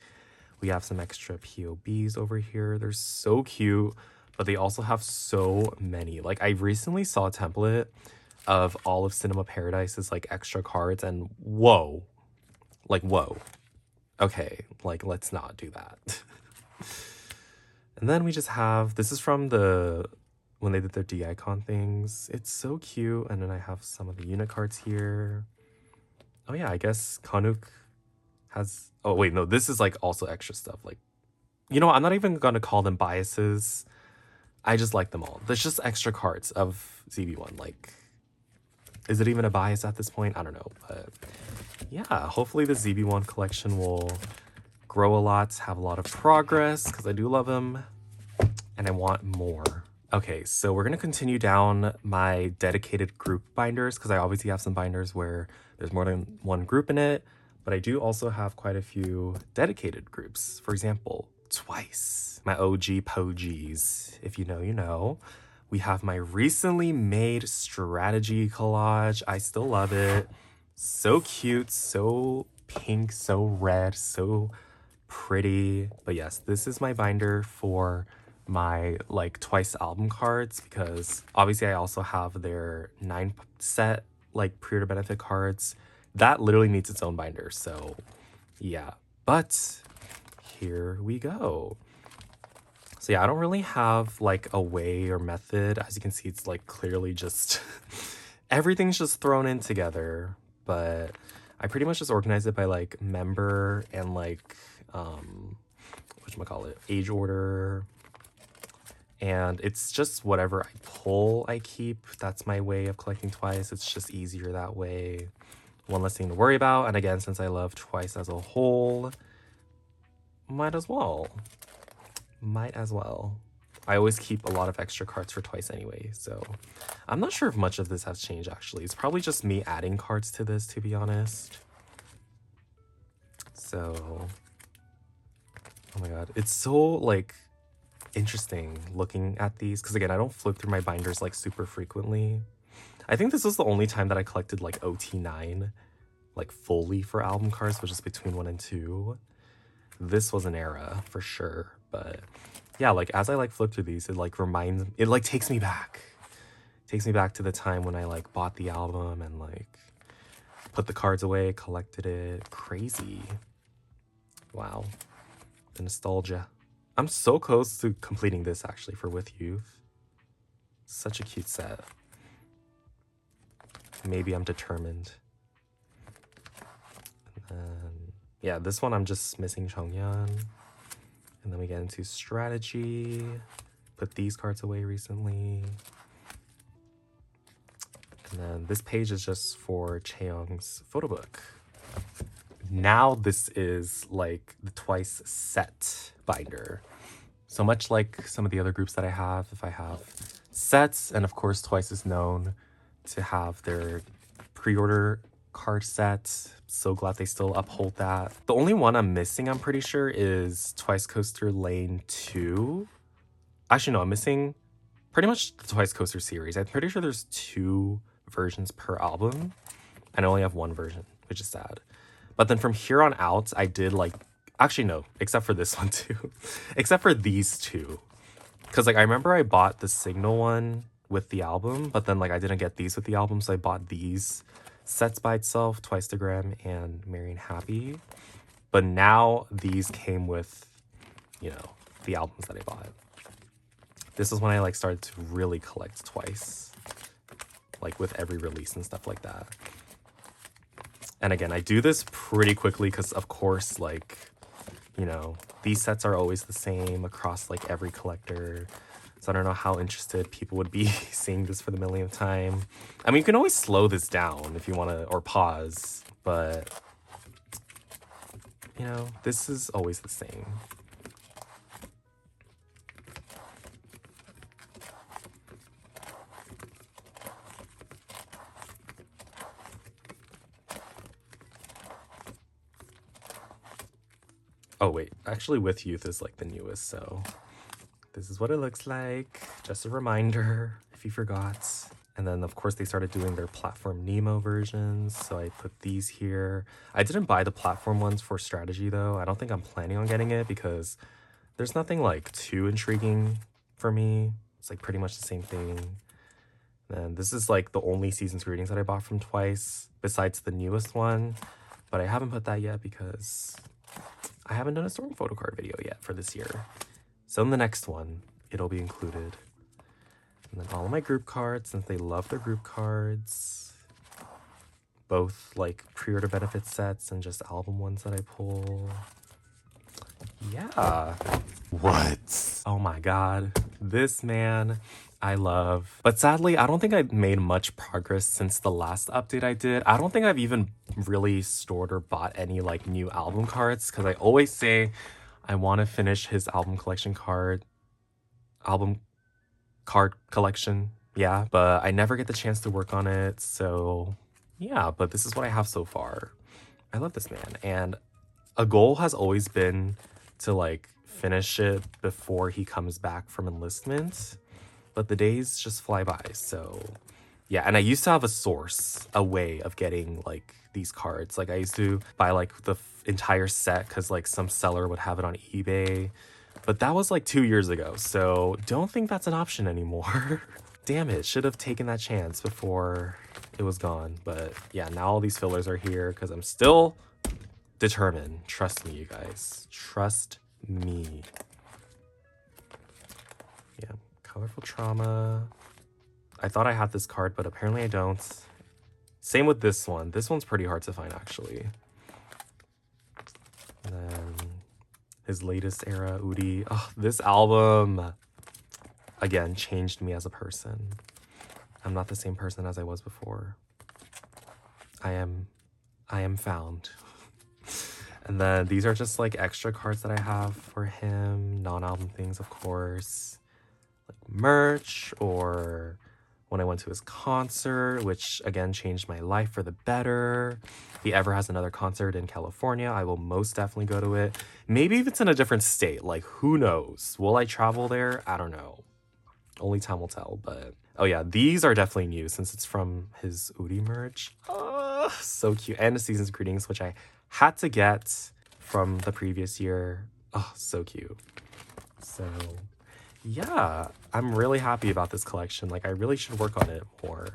We have some extra POBs over here. They're so cute, but they also have so many. Like, I recently saw a template of all of Cinema Paradise's like extra cards, and whoa. Like, whoa. Okay, like, let's not do that. And then we just have, this is from the, when they did their D-icon things. It's so cute. And then I have some of the unit cards here. Oh yeah, I guess Kanuk has, oh wait, no, this is like also extra stuff. Like, you know, I'm not even gonna call them biases. I just like them all. There's just extra cards of ZB1. Like, is it even a bias at this point? I don't know, but yeah, hopefully the ZB1 collection will grow a lot, have a lot of progress, because I do love him and I want more. Okay, so we're gonna continue down my dedicated group binders, because I obviously have some binders where there's more than one group in it, but I do also have quite a few dedicated groups. For example, Twice, my OG Pogies. If you know, you know. We have my recently made strategy collage. I still love it. So cute, so pink, so red, so pretty. But yes, this is my binder for my like Twice album cards, because obviously I also have their 9 set like pre-order benefit cards. That literally needs its own binder, so yeah. But here we go. So yeah, I don't really have like a way or method. As you can see, it's like clearly just everything's just thrown in together, but I pretty much just organize it by like member and like whatchamacallit, age order. And it's just whatever I pull, I keep. That's my way of collecting Twice. It's just easier that way. One less thing to worry about. And again, since I love Twice as a whole, might as well. Might as well. I always keep a lot of extra cards for Twice anyway, so I'm not sure if much of this has changed actually. It's probably just me adding cards to this, to be honest. So, oh my god, it's so like interesting looking at these, because again, I don't flip through my binders like super frequently. I think this was the only time that I collected like OT9 like fully for album cards, which is between 1 and 2. This was an era for sure, but yeah, like as I like flip through these, it like reminds, it like takes me back to the time when I like bought the album and like put the cards away, collected it. Crazy. Wow, the nostalgia. I'm so close to completing this actually for With Youth. Such a cute set. Maybe I'm determined. And then, yeah, this one I'm just missing Chongyan. And then we get into strategy. Put these cards away recently. And then this page is just for Chaeyoung's photo book. Now this is like the Twice set binder. So much like some of the other groups that I have, if I have sets, and of course Twice is known to have their pre-order card set. So glad they still uphold that. The only one I'm missing, I'm pretty sure, is Twice Coaster Lane 2. Actually, no, I'm missing pretty much the Twice Coaster series. I'm pretty sure there's 2 versions per album, and I only have 1 version, which is sad. But then from here on out, I did like, actually no, except for this one too. Except for these 2. Because like I remember I bought the Signal one with the album, but then like I didn't get these with the album, so I bought these sets by itself, Twice to Gram and Merry and Happy. But now these came with, you know, the albums that I bought. This is when I like started to really collect Twice, like with every release and stuff like that. And again, I do this pretty quickly because of course, like, you know, these sets are always the same across like every collector. So I don't know how interested people would be seeing this for the millionth time. I mean, you can always slow this down if you want to, or pause, but you know, this is always the same. Oh wait, actually With Youth is like the newest, so this is what it looks like. Just a reminder if you forgot. And then of course they started doing their platform Nemo versions, so I put these here. I didn't buy the platform ones for strategy though. I don't think I'm planning on getting it because there's nothing like too intriguing for me. It's like pretty much the same thing. And this is like the only Season's Greetings that I bought from Twice besides the newest one, but I haven't put that yet because I haven't done a Storm photocard video yet for this year. So in the next one, it'll be included. And then all of my group cards, since they love their group cards. Both like pre-order benefit sets and just album ones that I pull. Yeah. What? Oh my god. This man I love. But sadly, I don't think I've made much progress since the last update I did. I don't think I've even really stored or bought any like new album cards because I always say I want to finish his album card collection. Yeah, but I never get the chance to work on it. So yeah, but this is what I have so far. I love this man. And a goal has always been to like finish it before he comes back from enlistment. But the days just fly by, so yeah. And I used to have a way of getting like these cards. Like I used to buy like the entire set because like some seller would have it on eBay. But that was like 2 years ago, so don't think that's an option anymore. Damn it, should have taken that chance before it was gone. But yeah, now all these fillers are here because I'm still determined. Trust me, you guys. Trust me. Yeah. Colorful Trauma. I thought I had this card, but apparently I don't. Same with this one. This one's pretty hard to find, actually. And then his latest era, Udi. Oh, this album, again, changed me as a person. I'm not the same person as I was before. I am found. And then these are just like extra cards that I have for him. Non-album things, of course. Like merch, or when I went to his concert, which again changed my life for the better. If he ever has another concert in California, I will most definitely go to it. Maybe if it's in a different state, like who knows? Will I travel there? I don't know. Only time will tell. But oh yeah, these are definitely new since it's from his Udi merch. Oh, so cute. And the Season's Greetings, which I had to get from the previous year. Oh, so cute. So yeah, I'm really happy about this collection. Like I really should work on it more.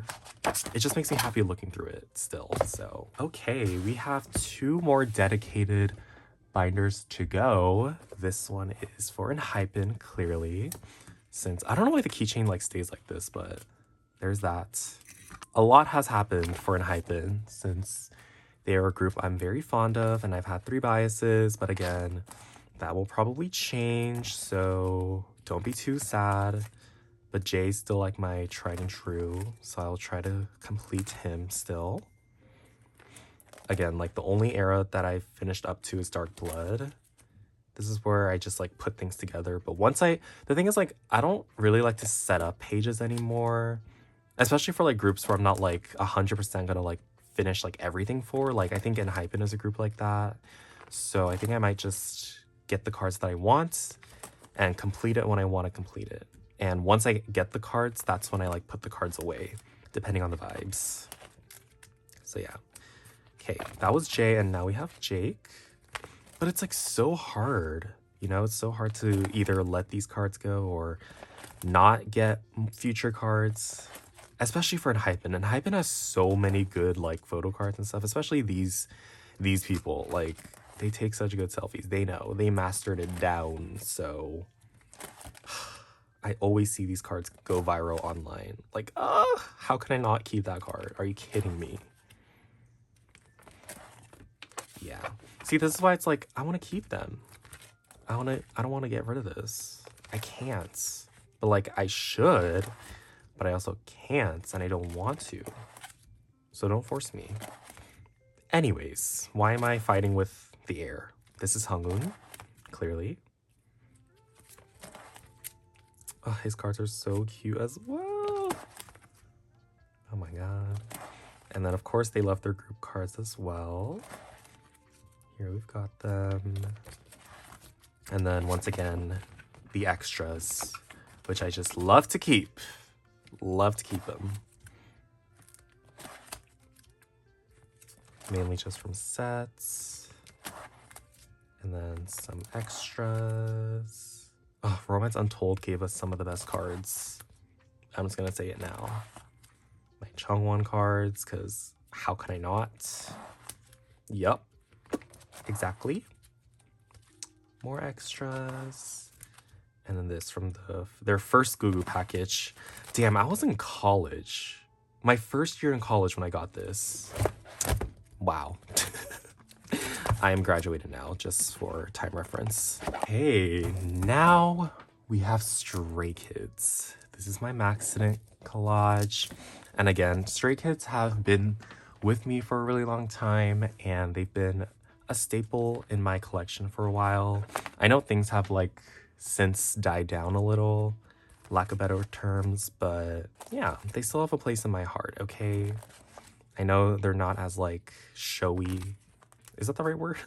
It just makes me happy looking through it still. So okay, we have 2 more dedicated binders to go. This one is for enhypen, clearly, since I don't know why the keychain like stays like this, but there's that. A lot has happened for enhypen since they are a group I'm very fond of, and I've had 3 biases, but again, that will probably change, so don't be too sad. But Jay's still like my tried and true, so I'll try to complete him still. Again, like the only era that I finished up to is Dark Blood. This is where I just like put things together. But the thing is like, I don't really like to set up pages anymore, especially for like groups where I'm not like 100% gonna like finish like everything for. Like I think enhypen is a group like that. So I think I might just get the cards that I want and complete it when I want to complete it. And once I get the cards, that's when I like put the cards away, depending on the vibes. So yeah. Okay, that was Jay, and now we have Jake. But it's like so hard, you know, it's so hard to either let these cards go or not get future cards, especially for enhypen. Enhypen has so many good like photo cards and stuff, especially these people. Like, they take such good selfies. They know, they mastered it down. So I always see these cards go viral online. Like, how can I not keep that card? Are you kidding me? Yeah. See, this is why it's like, I want to keep them. I don't want to get rid of this. I can't. But like, I should, but I also can't, and I don't want to. So don't force me. Anyways, why am I fighting with the air? This is Sunghoon, clearly. Oh, his cards are so cute as well. Oh my god. And then, of course, they love their group cards as well. Here we've got them. And then, once again, the extras, which I just love to keep. Love to keep them. Mainly just from sets. And then some extras. Oh, Romance Untold gave us some of the best cards. I'm just gonna say it now. My Chungwon cards, because how can I not? Yup. Exactly. More extras. And then this from their first Gugu package. Damn, I was in college. My first year in college when I got this. Wow. I am graduated now, just for time reference. Hey, now we have Stray Kids. This is my Maxident collage. And again, Stray Kids have been with me for a really long time, and they've been a staple in my collection for a while. I know things have like since died down a little, lack of better terms, but yeah, they still have a place in my heart, okay? I know they're not as like showy, is that the right word?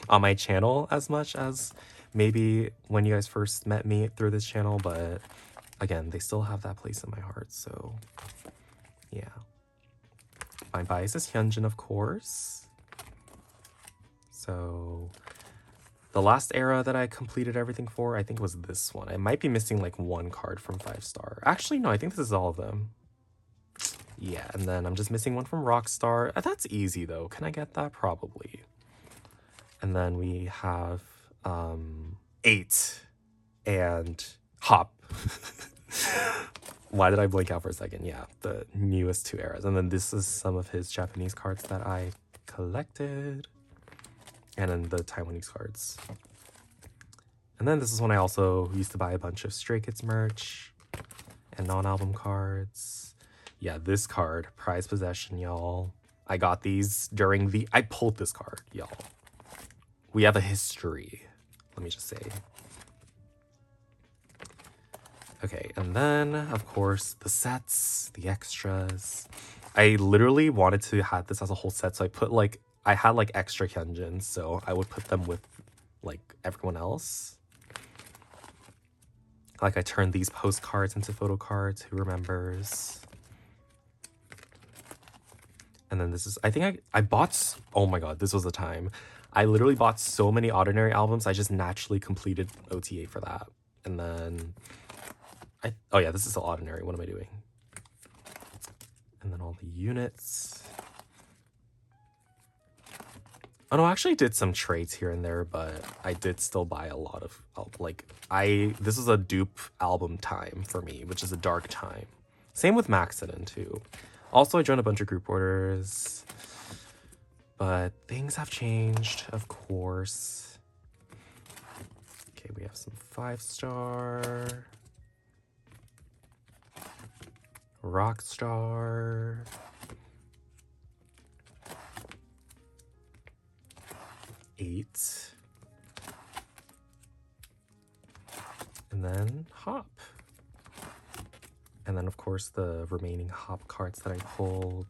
On my channel as much as maybe when you guys first met me through this channel, but again, they still have that place in my heart, so yeah. My bias is Hyunjin, of course. So the last era that I completed everything for, I think was this one. I might be missing like one card from 5-star. Actually, no, I think this is all of them. Yeah, and then I'm just missing one from Rockstar. That's easy though. Can I get that? Probably. And then we have 8 and Hop. Why did I blink out for a second? Yeah, the newest 2 eras. And then this is some of his Japanese cards that I collected. And then the Taiwanese cards. And then this is when I also used to buy a bunch of Stray Kids merch and non-album cards. Yeah, this card, Prized Possession, y'all. I got these during I pulled this card, y'all. We have a history, let me just say. Okay, and then, of course, the sets, the extras. I literally wanted to have this as a whole set, so I had like extra hyunjins, so I would put them with like everyone else. Like I turned these postcards into photo cards, who remembers? And then this is, I think I bought, oh my god, this was the time. I literally bought so many Ordinary albums, I just naturally completed OTA for that. And then, oh yeah, this is still Ordinary, what am I doing? And then all the units. Oh no, I actually did some trades here and there, but I did still buy a lot of, this is a dupe album time for me, which is a dark time. Same with Maxident too. Also, I joined a bunch of group orders, but things have changed, of course. Okay, we have some 5-star, Rockstar, eight, and then Hop. And then, of course, the remaining Hop cards that I pulled.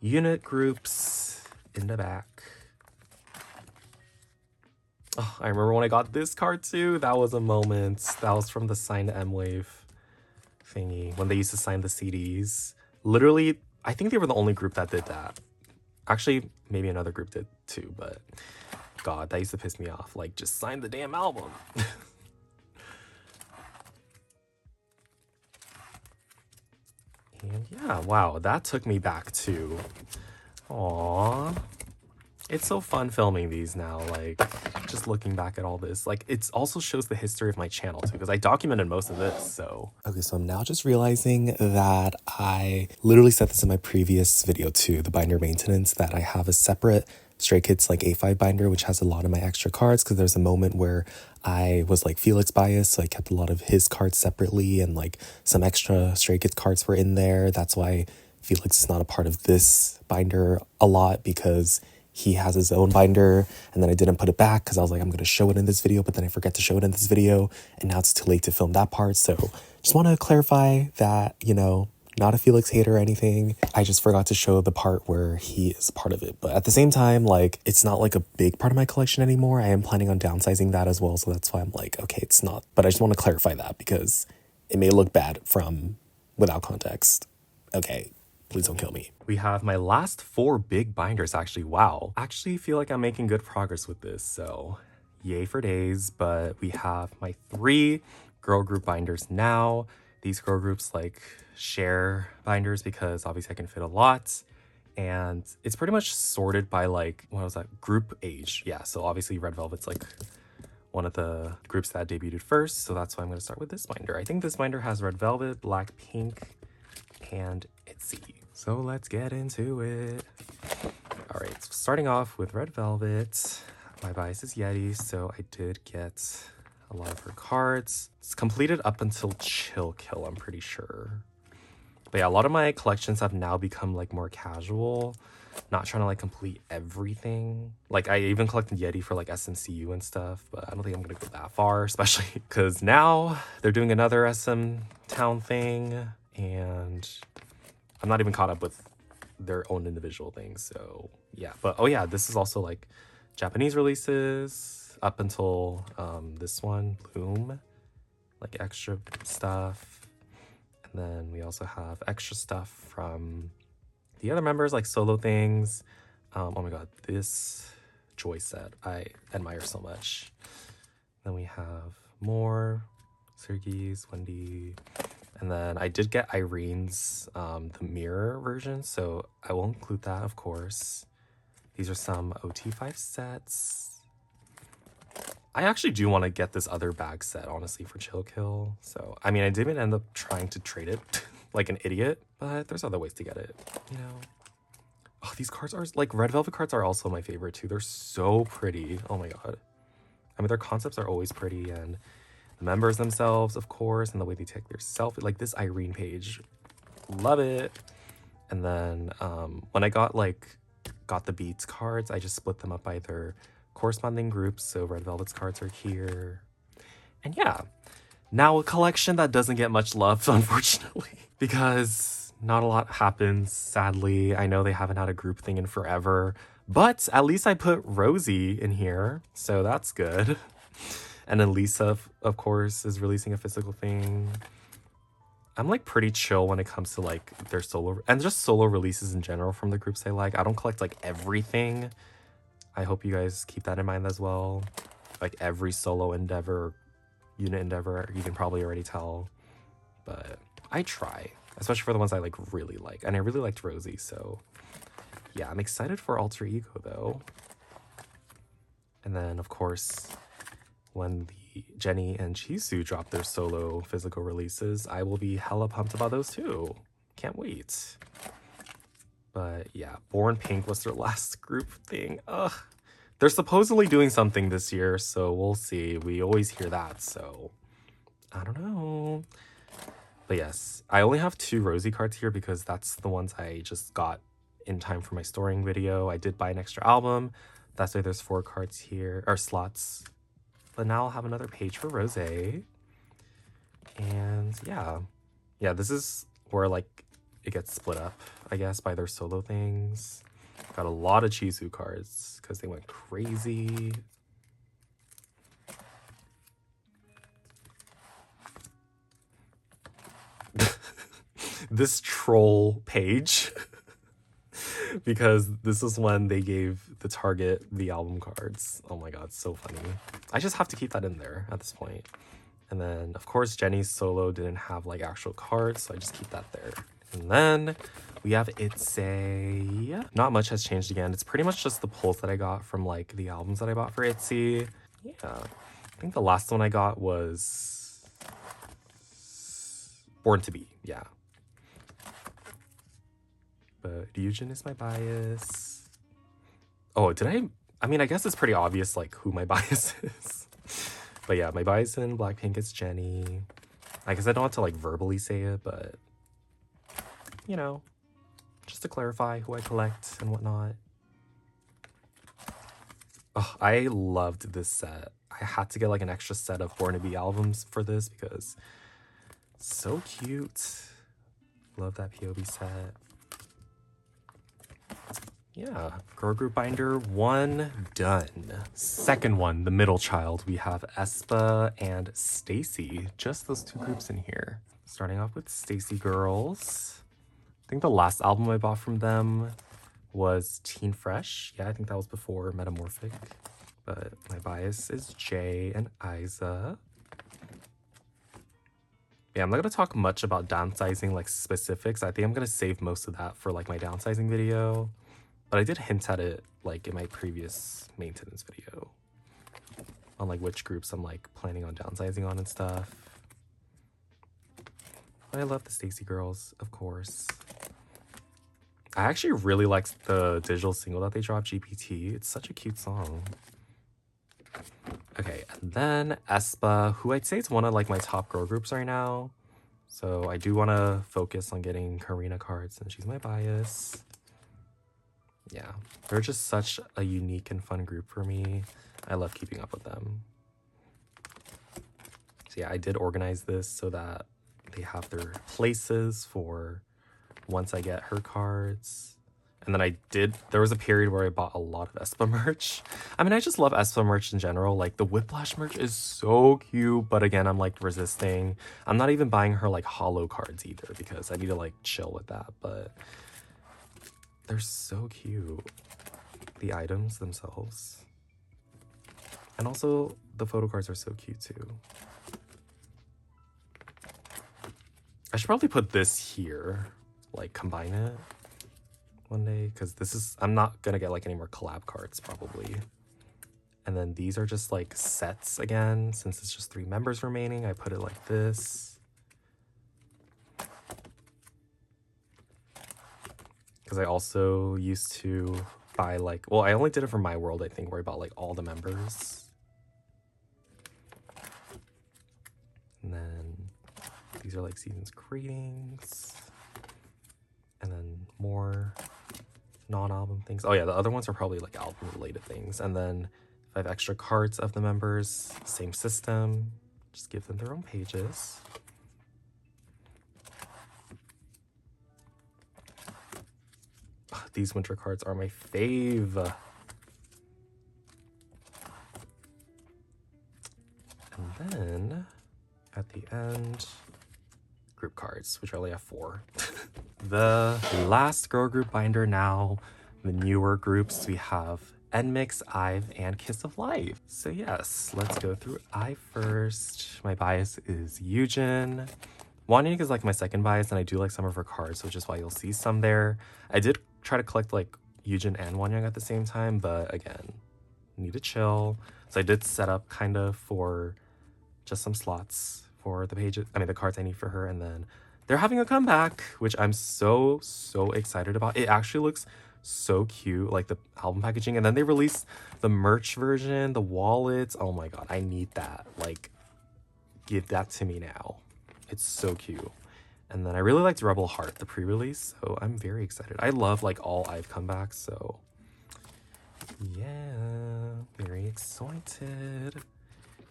Unit groups in the back. Oh, I remember when I got this card too. That was a moment. That was from the signed M-Wave thingy when they used to sign the CDs. Literally, I think they were the only group that did that. Actually, maybe another group did too, but God, that used to piss me off. Like, just sign the damn album. And yeah, wow, that took me back to, aww. It's so fun filming these now, like, just looking back at all this. Like, it also shows the history of my channel, too, because I documented most of this, so. Okay, so I'm now just realizing that I literally said this in my previous video, too, the binder maintenance, that I have a separate Stray Kids, like, A5 binder, which has a lot of my extra cards, because there's a moment where I was, like, Felix biased, so I kept a lot of his cards separately, and, like, some extra Stray Kids cards were in there. That's why Felix is not a part of this binder a lot, because he has his own binder, and then I didn't put it back because I was like, I'm going to show it in this video, but then I forget to show it in this video, and now it's too late to film that part. So just want to clarify that, you know, not a Felix hater or anything. I just forgot to show the part where he is part of it. But at the same time, like, it's not like a big part of my collection anymore. I am planning on downsizing that as well. So that's why I'm like, okay, it's not. But I just want to clarify that because it may look bad from without context. Okay. Please don't kill me. We have my last 4 big binders, actually. Wow. Actually feel like I'm making good progress with this, so yay for days. But we have my 3 girl group binders now. These girl groups like share binders because obviously I can fit a lot. And it's pretty much sorted by like, what was that? Group age. Yeah, so obviously Red Velvet's like one of the groups that debuted first. So that's why I'm going to start with this binder. I think this binder has Red Velvet, Blackpink, and itzy. So let's get into it. All right, so starting off with Red Velvet. My bias is Yeti, so I did get a lot of her cards. It's completed up until Chill Kill, I'm pretty sure. But yeah, a lot of my collections have now become like more casual. Not trying to like complete everything. Like I even collected Yeti for like SMCU and stuff, but I don't think I'm gonna go that far, especially because now they're doing another SM Town thing, and I'm not even caught up with their own individual things. So yeah, but oh yeah, this is also like Japanese releases up until this one, Bloom, like extra stuff. And then we also have extra stuff from the other members, like solo things. Oh my god, this Joy set I admire so much. Then we have more Sergei's, Wendy. And then I did get Irene's, the mirror version, so I will include that, of course. These are some OT5 sets. I actually do want to get this other bag set, honestly, for Chill Kill. So, I mean, I didn't end up trying to trade it like an idiot, but there's other ways to get it, you know? Oh, these cards are, like, Red Velvet cards are also my favorite, too. They're so pretty. Oh, my god. I mean, their concepts are always pretty, and the members themselves, of course, and the way they take their selfie. Like, this Irene page. Love it. And then, when I got the Beats cards, I just split them up by their corresponding groups. So Red Velvet's cards are here. And yeah, now a collection that doesn't get much love, unfortunately, because not a lot happens, sadly. I know they haven't had a group thing in forever, but at least I put Rosie in here, so that's good. And then Lisa, of course, is releasing a physical thing. I'm like pretty chill when it comes to like their solo and just solo releases in general from the groups I like. I don't collect like everything. I hope you guys keep that in mind as well. Like every solo endeavor, unit endeavor, you can probably already tell. But I try, especially for the ones I like really like. And I really liked Rosie, so yeah, I'm excited for Alter Ego though. And then of course, when the Jenny and Jisoo drop their solo physical releases, I will be hella pumped about those too. Can't wait. But yeah, Born Pink was their last group thing. Ugh. They're supposedly doing something this year, so we'll see. We always hear that, so I don't know. But yes, I only have 2 Rosie cards here because that's the ones I just got in time for my storing video. I did buy an extra album. That's why there's 4 cards here, or slots. But now I'll have another page for Rose. And yeah, this is where like it gets split up, I guess, by their solo things. Got a lot of Chizu cards because they went crazy. this troll page because this is when they gave the Target the album cards. Oh my god, so funny. I just have to keep that in there at this point. And then, of course, Jennie's solo didn't have like actual cards, so I just keep that there. And then we have itzy. Not much has changed again. It's pretty much just the pulls that I got from like the albums that I bought for itzy. Yeah, I think the last one I got was Born to Be. Yeah. But Yunjin is my bias. Oh, I mean, I guess it's pretty obvious like who my bias is. But yeah, my bias in Blackpink is Jennie. I guess I don't have to like verbally say it, but you know, just to clarify who I collect and whatnot. Oh, I loved this set. I had to get like an extra set of Born to Be albums for this because so cute. Love that POV set. Yeah, girl group binder 1 done. Second one, the middle child, we have aespa and stayc. Just those 2 groups in here. Starting off with stayc girls. I think the last album I bought from them was Teen Fresh. Yeah, I think that was before Metamorphic. But my bias is Jay and Iza. Yeah, I'm not gonna talk much about downsizing like specifics. I think I'm gonna save most of that for like my downsizing video. But I did hint at it like in my previous maintenance video on like which groups I'm like planning on downsizing on and stuff. But I love the stayc girls, of course. I actually really liked the digital single that they dropped, GPT. It's such a cute song. Okay, and then aespa, who I'd say is one of like my top girl groups right now. So I do want to focus on getting Karina cards, and she's my bias. Yeah, they're just such a unique and fun group for me. I love keeping up with them. So yeah, I did organize this so that they have their places for once I get her cards. And then there was a period where I bought a lot of aespa merch. I mean, I just love aespa merch in general. Like the Whiplash merch is so cute, but again, I'm like resisting. I'm not even buying her like holo cards either because I need to like chill with that, but they're so cute. The items themselves. And also the photo cards are so cute too. I should probably put this here, like combine it one day, because I'm not gonna get like any more collab cards probably. And then these are just like sets again, since it's just 3 members remaining. I put it like this. Because I also used to buy like, well, I only did it for My World, I think, where I bought like all the members. And then these are like season's greetings. And then more non-album things. Oh yeah, the other ones are probably like album related things. And then if I have extra cards of the members, same system, just give them their own pages. Oh, these winter cards are my fave. And then at the end, group cards, which I only have 4. The last girl group binder now, the newer groups, we have nmixx, IVE, and Kiss of Life. So yes, let's go through IVE first. My bias is Yunjin. Wonwoo is like my second bias, and I do like some of her cards, which is why you'll see some there. I did try to collect like Yunjin and Wonwoo at the same time, but again, need to chill. So I did set up kind of for just some slots for the pages, the cards I need for her, and then they're having a comeback, which I'm so excited about. It actually looks so cute, like the album packaging, and then they released the merch version, the wallets. Oh my god, I need that. Like, give that to me now. It's so cute. And then I really liked Rebel Heart, the pre-release, so I'm very excited. I love like all IVE comebacks, so yeah, very excited.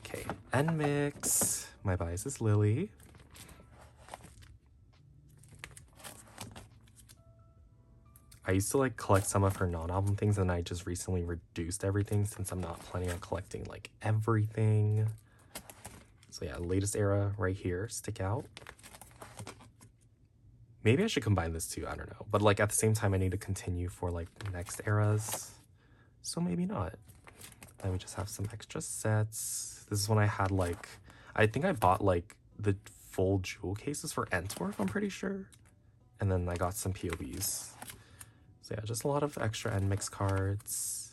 Okay, nmixx. My bias is Lily. I used to like collect some of her non-album things, and I just recently reduced everything since I'm not planning on collecting like everything. So yeah, latest era right here, stick out. Maybe I should combine this too, I don't know. But like at the same time, I need to continue for like next eras. So maybe not. Then we just have some extra sets. This is when I had like, I think I bought like the full jewel cases for Antwerp, I'm pretty sure. And then I got some POBs. So yeah, just a lot of extra nmixx cards.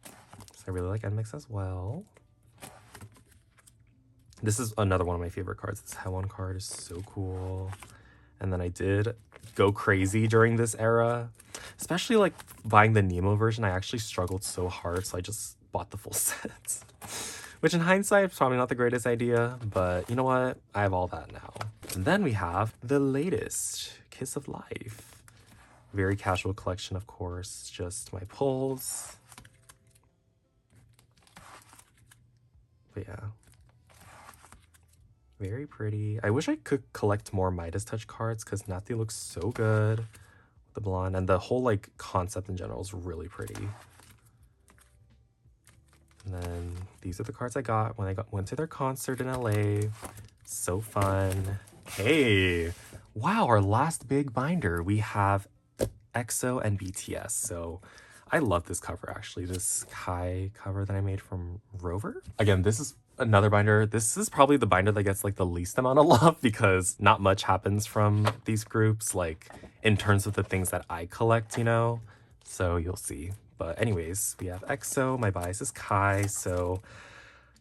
So I really like nmixx as well. This is another one of my favorite cards. This Hewon card is so cool. And then I did go crazy during this era. Especially like buying the Nemo version, I actually struggled so hard, so I just bought the full set. Which in hindsight is probably not the greatest idea, but you know what? I have all that now. And then we have the latest, Kiss of Life. Very casual collection, of course, just my pulls. But yeah. Very pretty. I wish I could collect more Midas Touch cards because Nathy looks so good. The blonde and the whole like concept in general is really pretty. And then these are the cards I got when I went to their concert in LA. So fun. Hey, wow, our last big binder. We have EXO and BTS. So I love this cover actually. This Kai cover that I made from Rover. Again, this is another binder. This is probably the binder that gets like the least amount of love because not much happens from these groups, like in terms of the things that I collect, you know? So you'll see. But anyways, we have EXO. My bias is Kai. So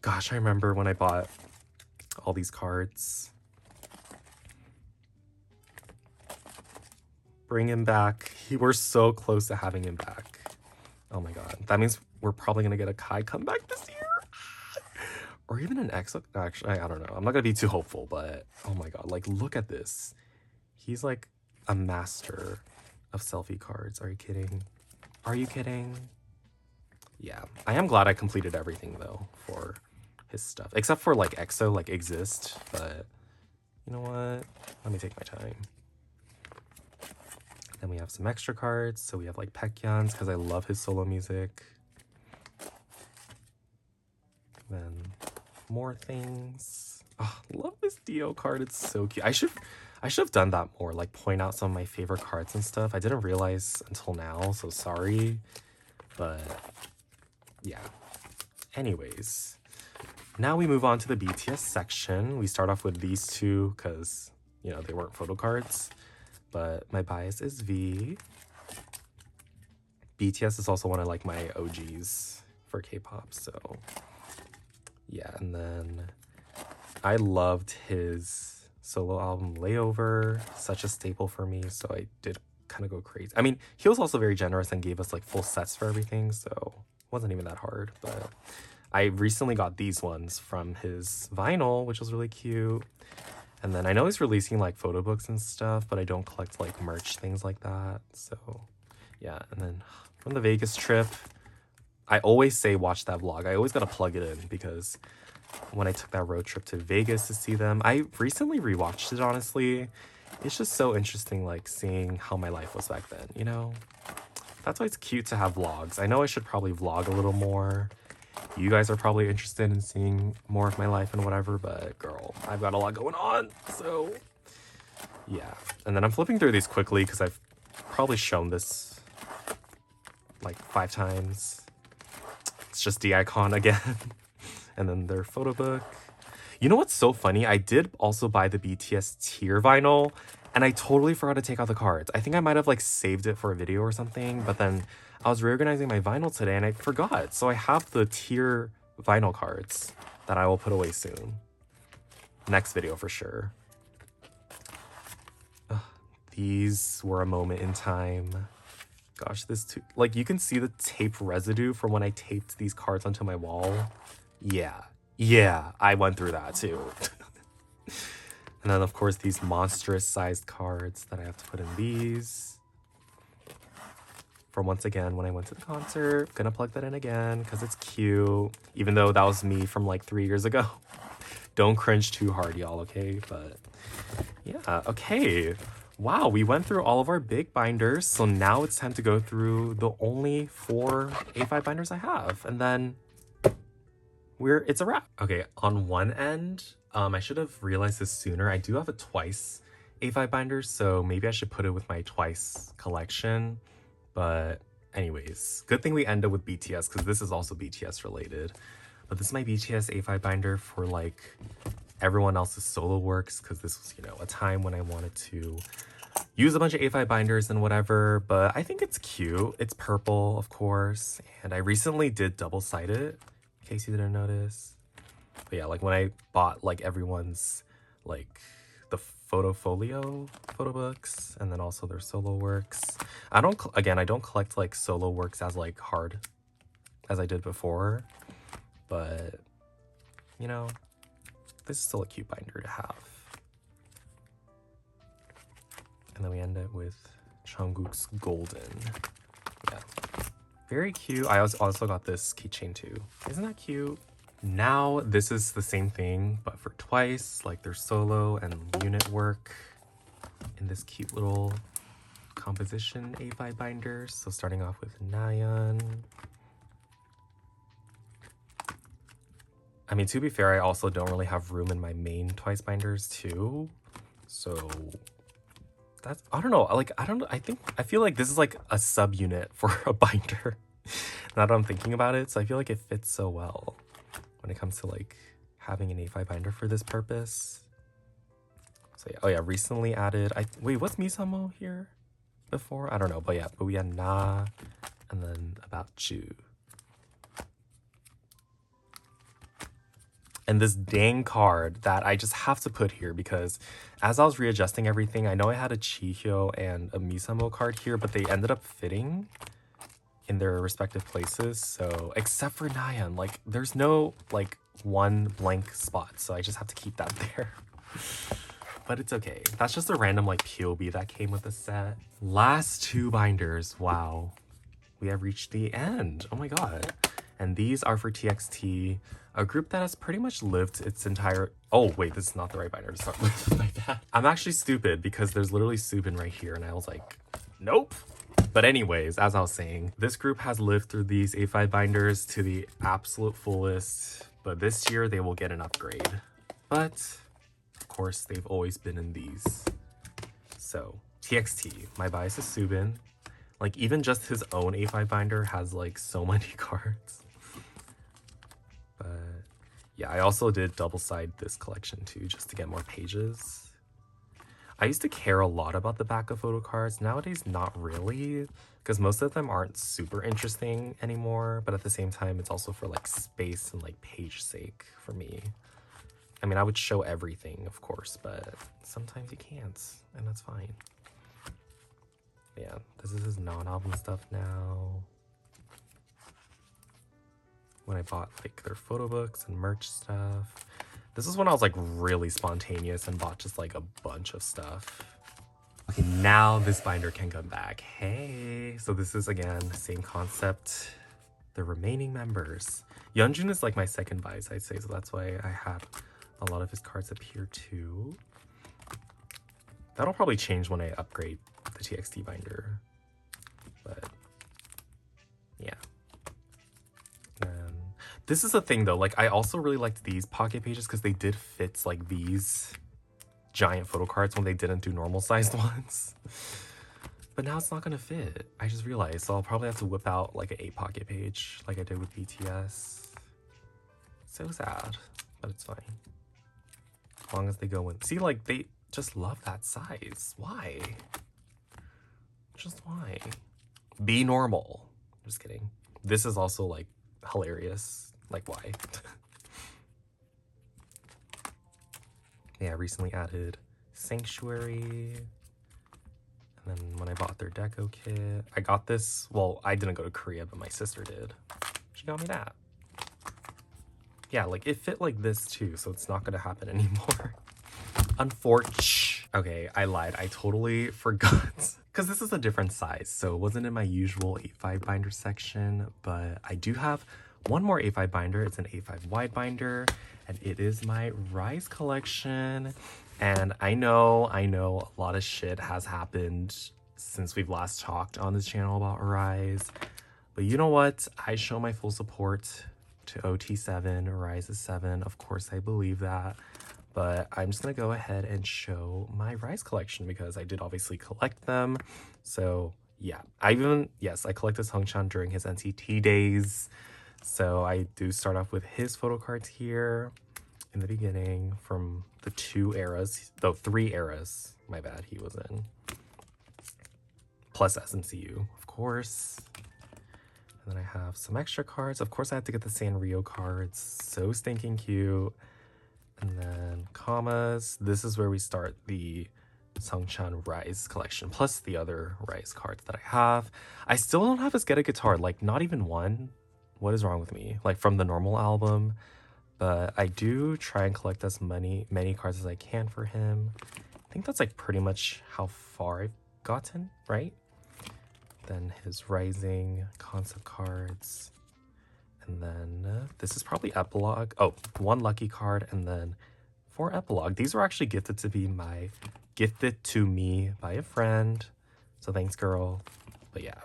gosh, I remember when I bought all these cards. Bring him back. We're so close to having him back. Oh my god. That means we're probably gonna get a Kai comeback this year. Or even an EXO. Actually, I don't know. I'm not gonna be too hopeful, but oh my god, like look at this. He's like a master of selfie cards. Are you kidding? Are you kidding? Yeah, I am glad I completed everything though for his stuff, except for like EXO, like Exist. But you know what? Let me take my time. Then we have some extra cards. So we have like Baekhyun's because I love his solo music. Then more things. Oh, love this Dio card. It's so cute. I should have done that more, like point out some of my favorite cards and stuff. I didn't realize until now, so sorry. But yeah. Anyways, now we move on to the BTS section. We start off with these two because, you know, they weren't photo cards. But my bias is V. BTS is also one of like my OGs for K-pop, so yeah. And then I loved his solo album Layover, such a staple for me, so I did kind of go crazy. I mean, he was also very generous and gave us like full sets for everything, so it wasn't even that hard. But I recently got these ones from his vinyl, which was really cute. And then I know he's releasing like photo books and stuff, but I don't collect like merch, things like that. So yeah. And then from the Vegas trip, I always say watch that vlog. I always gotta plug it in because when I took that road trip to Vegas to see them, I recently rewatched it, honestly. It's just so interesting, like seeing how my life was back then, you know? That's why it's cute to have vlogs. I know I should probably vlog a little more. You guys are probably interested in seeing more of my life and whatever, but girl, I've got a lot going on, so yeah. And then I'm flipping through these quickly because I've probably shown this like 5 times. It's just the icon again. And then their photo book. You know what's so funny? I did also buy the BTS tier vinyl, and I totally forgot to take out the cards. I think I might have like saved it for a video or something, but then I was reorganizing my vinyl today and I forgot. So I have the tier vinyl cards that I will put away soon. Next video for sure. Ugh, these were a moment in time. Gosh, this too, like you can see the tape residue from when I taped these cards onto my wall. Yeah, I went through that too. And then of course these monstrous sized cards that I have to put in these. From once again, when I went to the concert, gonna plug that in again because it's cute. Even though that was me from like 3 years ago. Don't cringe too hard, y'all, okay? But yeah, okay. Wow, we went through all of our big binders. So now it's time to go through the only 4 A5 binders I have. And then it's a wrap. Okay, on one end, I should have realized this sooner. I do have a twice A5 binders, so maybe I should put it with my twice collection. But anyways, good thing we end up with BTS because this is also BTS related. But this is my BTS A5 binder for like everyone else's solo works because this was, you know, a time when I wanted to use a bunch of A5 binders and whatever. But I think it's cute. It's purple, of course. And I recently did double-sided, in case you didn't notice. But yeah, like when I bought like everyone's like the photo books and then also their solo works. I don't collect like solo works as like hard as I did before, but you know, this is still a cute binder to have. And then we end it with Jungkook's Golden. Yeah, very cute. I also got this keychain too. Isn't that cute? Now this is the same thing, but for twice, like their solo and unit work in this cute little composition A5 binder. So starting off with Nayeon. I mean, to be fair, I also don't really have room in my main twice binders too. So that's, I don't know, like, I feel like this is like a subunit for a binder. Now that I'm thinking about it, so I feel like it fits so well when it comes to like having an A5 binder for this purpose. So yeah, oh yeah, recently added, wait, was Misamo here before? I don't know, but yeah, but we had Na and then About You. And this dang card that I just have to put here because as I was readjusting everything, I know I had a Chihyo and a Misamo card here, but they ended up fitting in their respective places. So except for Nayeon, like there's no like one blank spot, so I just have to keep that there. But it's okay. That's just a random like POB that came with the set. Last two binders. Wow. We have reached the end. Oh my god. And these are for TXT, a group that has pretty much lived its entire... Oh, wait, this is not the right binder to start with. My bad. I'm actually stupid because there's literally soobin right here, and I was like, nope. But anyways, as I was saying, this group has lived through these A5 binders to the absolute fullest, but this year they will get an upgrade. But, of course, they've always been in these. So, TXT, my bias is soobin. Like, even just his own A5 binder has, like, so many cards. But yeah, I also did double-side this collection too, just to get more pages. I used to care a lot about the back of photo cards. Nowadays, not really, because most of them aren't super interesting anymore. But at the same time, it's also for like space and like page sake for me. I mean, I would show everything, of course, but sometimes you can't, and that's fine. Yeah, this is his non-album stuff now. When I bought like their photo books and merch stuff. This is when I was like really spontaneous and bought just like a bunch of stuff. Okay, now this binder can come back. Hey, so this is again the same concept. The remaining members. Hyunjin is like my second bias, I'd say, so that's why I had a lot of his cards up here too. That'll probably change when I upgrade the TXT binder, but yeah. This is a thing though, like I also really liked these pocket pages because they did fit like these giant photo cards when they didn't do normal sized ones. But now it's not gonna fit. I just realized, so I'll probably have to whip out like an 8 pocket page like I did with BTS. So sad, but it's fine. As long as they go in. See, like they just love that size. Why? Just why? Be normal. Just kidding. This is also like hilarious. Like, why? Yeah, I recently added Sanctuary. And then when I bought their deco kit, I got this. Well, I didn't go to Korea, but my sister did. She got me that. Yeah, like it fit like this too, so it's not gonna happen anymore. Unfortunately. Okay, I lied. I totally forgot. Because this is a different size, so it wasn't in my usual A5 binder section, but I do have one more A5 binder. It's an A5 wide binder, and it is my riize collection. And I know a lot of shit has happened since we've last talked on this channel about riize. But you know what? I show my full support to OT7, riize is 7. Of course, I believe that. But I'm just gonna go ahead and show my riize collection because I did obviously collect them. So yeah, I collected sungchan during his NCT days. So I do start off with his photo cards here in the beginning from the 3 eras, my bad, he was in. Plus SMCU, of course. And then I have some extra cards. Of course, I had to get the Sanrio cards. So stinking cute. And then commas. This is where we start the Sungchan riize collection, plus the other riize cards that I have. I still don't have his Get a Guitar, like not even one. What is wrong with me? Like from the normal album. But I do try and collect as many cards as I can for him. I think that's like pretty much how far I've gotten, right? Then his Rising concept cards. And then this is probably epilogue. Oh, 1 lucky card and then 4 epilogue. These were actually gifted to me by a friend. So thanks, girl. But yeah.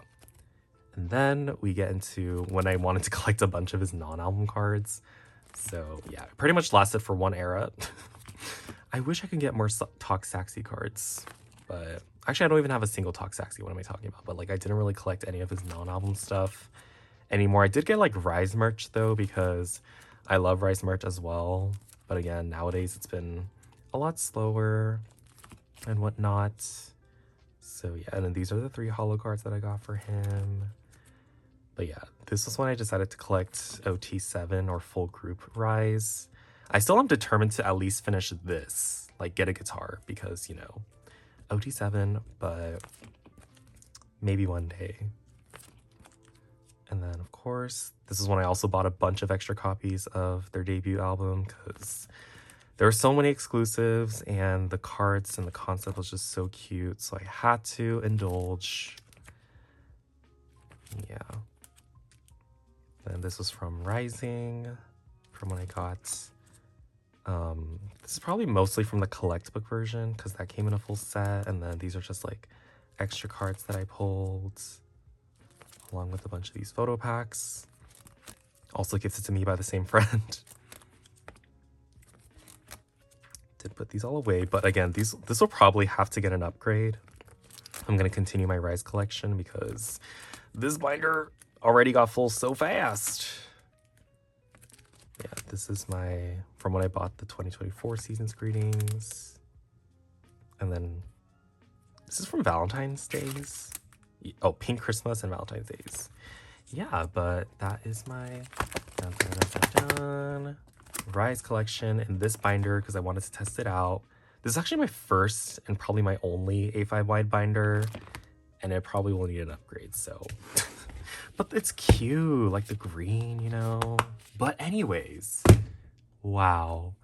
And then we get into when I wanted to collect a bunch of his non-album cards. So yeah, it pretty much lasted for 1 era. I wish I could get more Talk Saxy cards, but actually I don't even have a single Talk Saxy. What am I talking about? But like I didn't really collect any of his non-album stuff anymore. I did get like riize merch though, because I love riize merch as well. But again, nowadays it's been a lot slower and whatnot. So yeah, and then these are the 3 holo cards that I got for him. But yeah, this was when I decided to collect OT7 or full group riize. I still am determined to at least finish this, like get a guitar, because, you know, OT7, but maybe one day. And then, of course, this is when I also bought a bunch of extra copies of their debut album because there were so many exclusives and the cards and the concept was just so cute. So I had to indulge. Yeah. And this was from Rising, from when I got. This is probably mostly from the collect book version because that came in a full set. And then these are just like extra cards that I pulled along with a bunch of these photo packs. Also gifted to me by the same friend. Did put these all away, but again, this will probably have to get an upgrade. I'm gonna continue my riize collection because this binder already got full so fast. Yeah, this is from when I bought the 2024 season's greetings. And then this is from Valentine's Days. Oh, Pink Christmas and Valentine's Days. Yeah, but that is my riize collection in this binder because I wanted to test it out. This is actually my first and probably my only A5 wide binder, and it probably will need an upgrade, so. But it's cute, like the green, you know? But anyways, wow.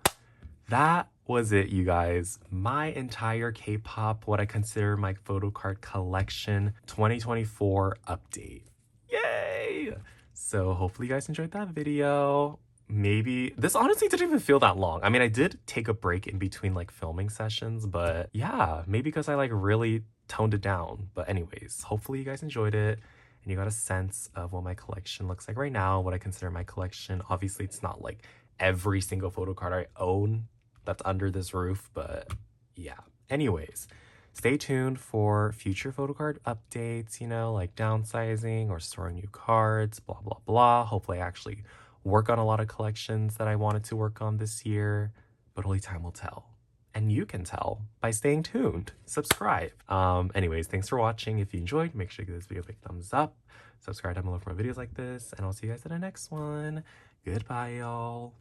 That was it, you guys. My entire K-pop, what I consider my photo card collection 2024 update. Yay! So hopefully you guys enjoyed that video. Maybe this honestly didn't even feel that long. I mean, I did take a break in between like filming sessions, but yeah, maybe because I like really toned it down. But anyways, hopefully you guys enjoyed it and you got a sense of what my collection looks like right now, what I consider my collection. Obviously, it's not like every single photo card I own that's under this roof, but yeah. Anyways, stay tuned for future photo card updates, you know, like downsizing or storing new cards, blah, blah, blah. Hopefully I actually work on a lot of collections that I wanted to work on this year, but only time will tell. And you can tell by staying tuned. Subscribe. Anyways, thanks for watching. If you enjoyed, make sure to give this video a big thumbs up. Subscribe down below for more videos like this, and I'll see you guys in the next one. Goodbye, y'all.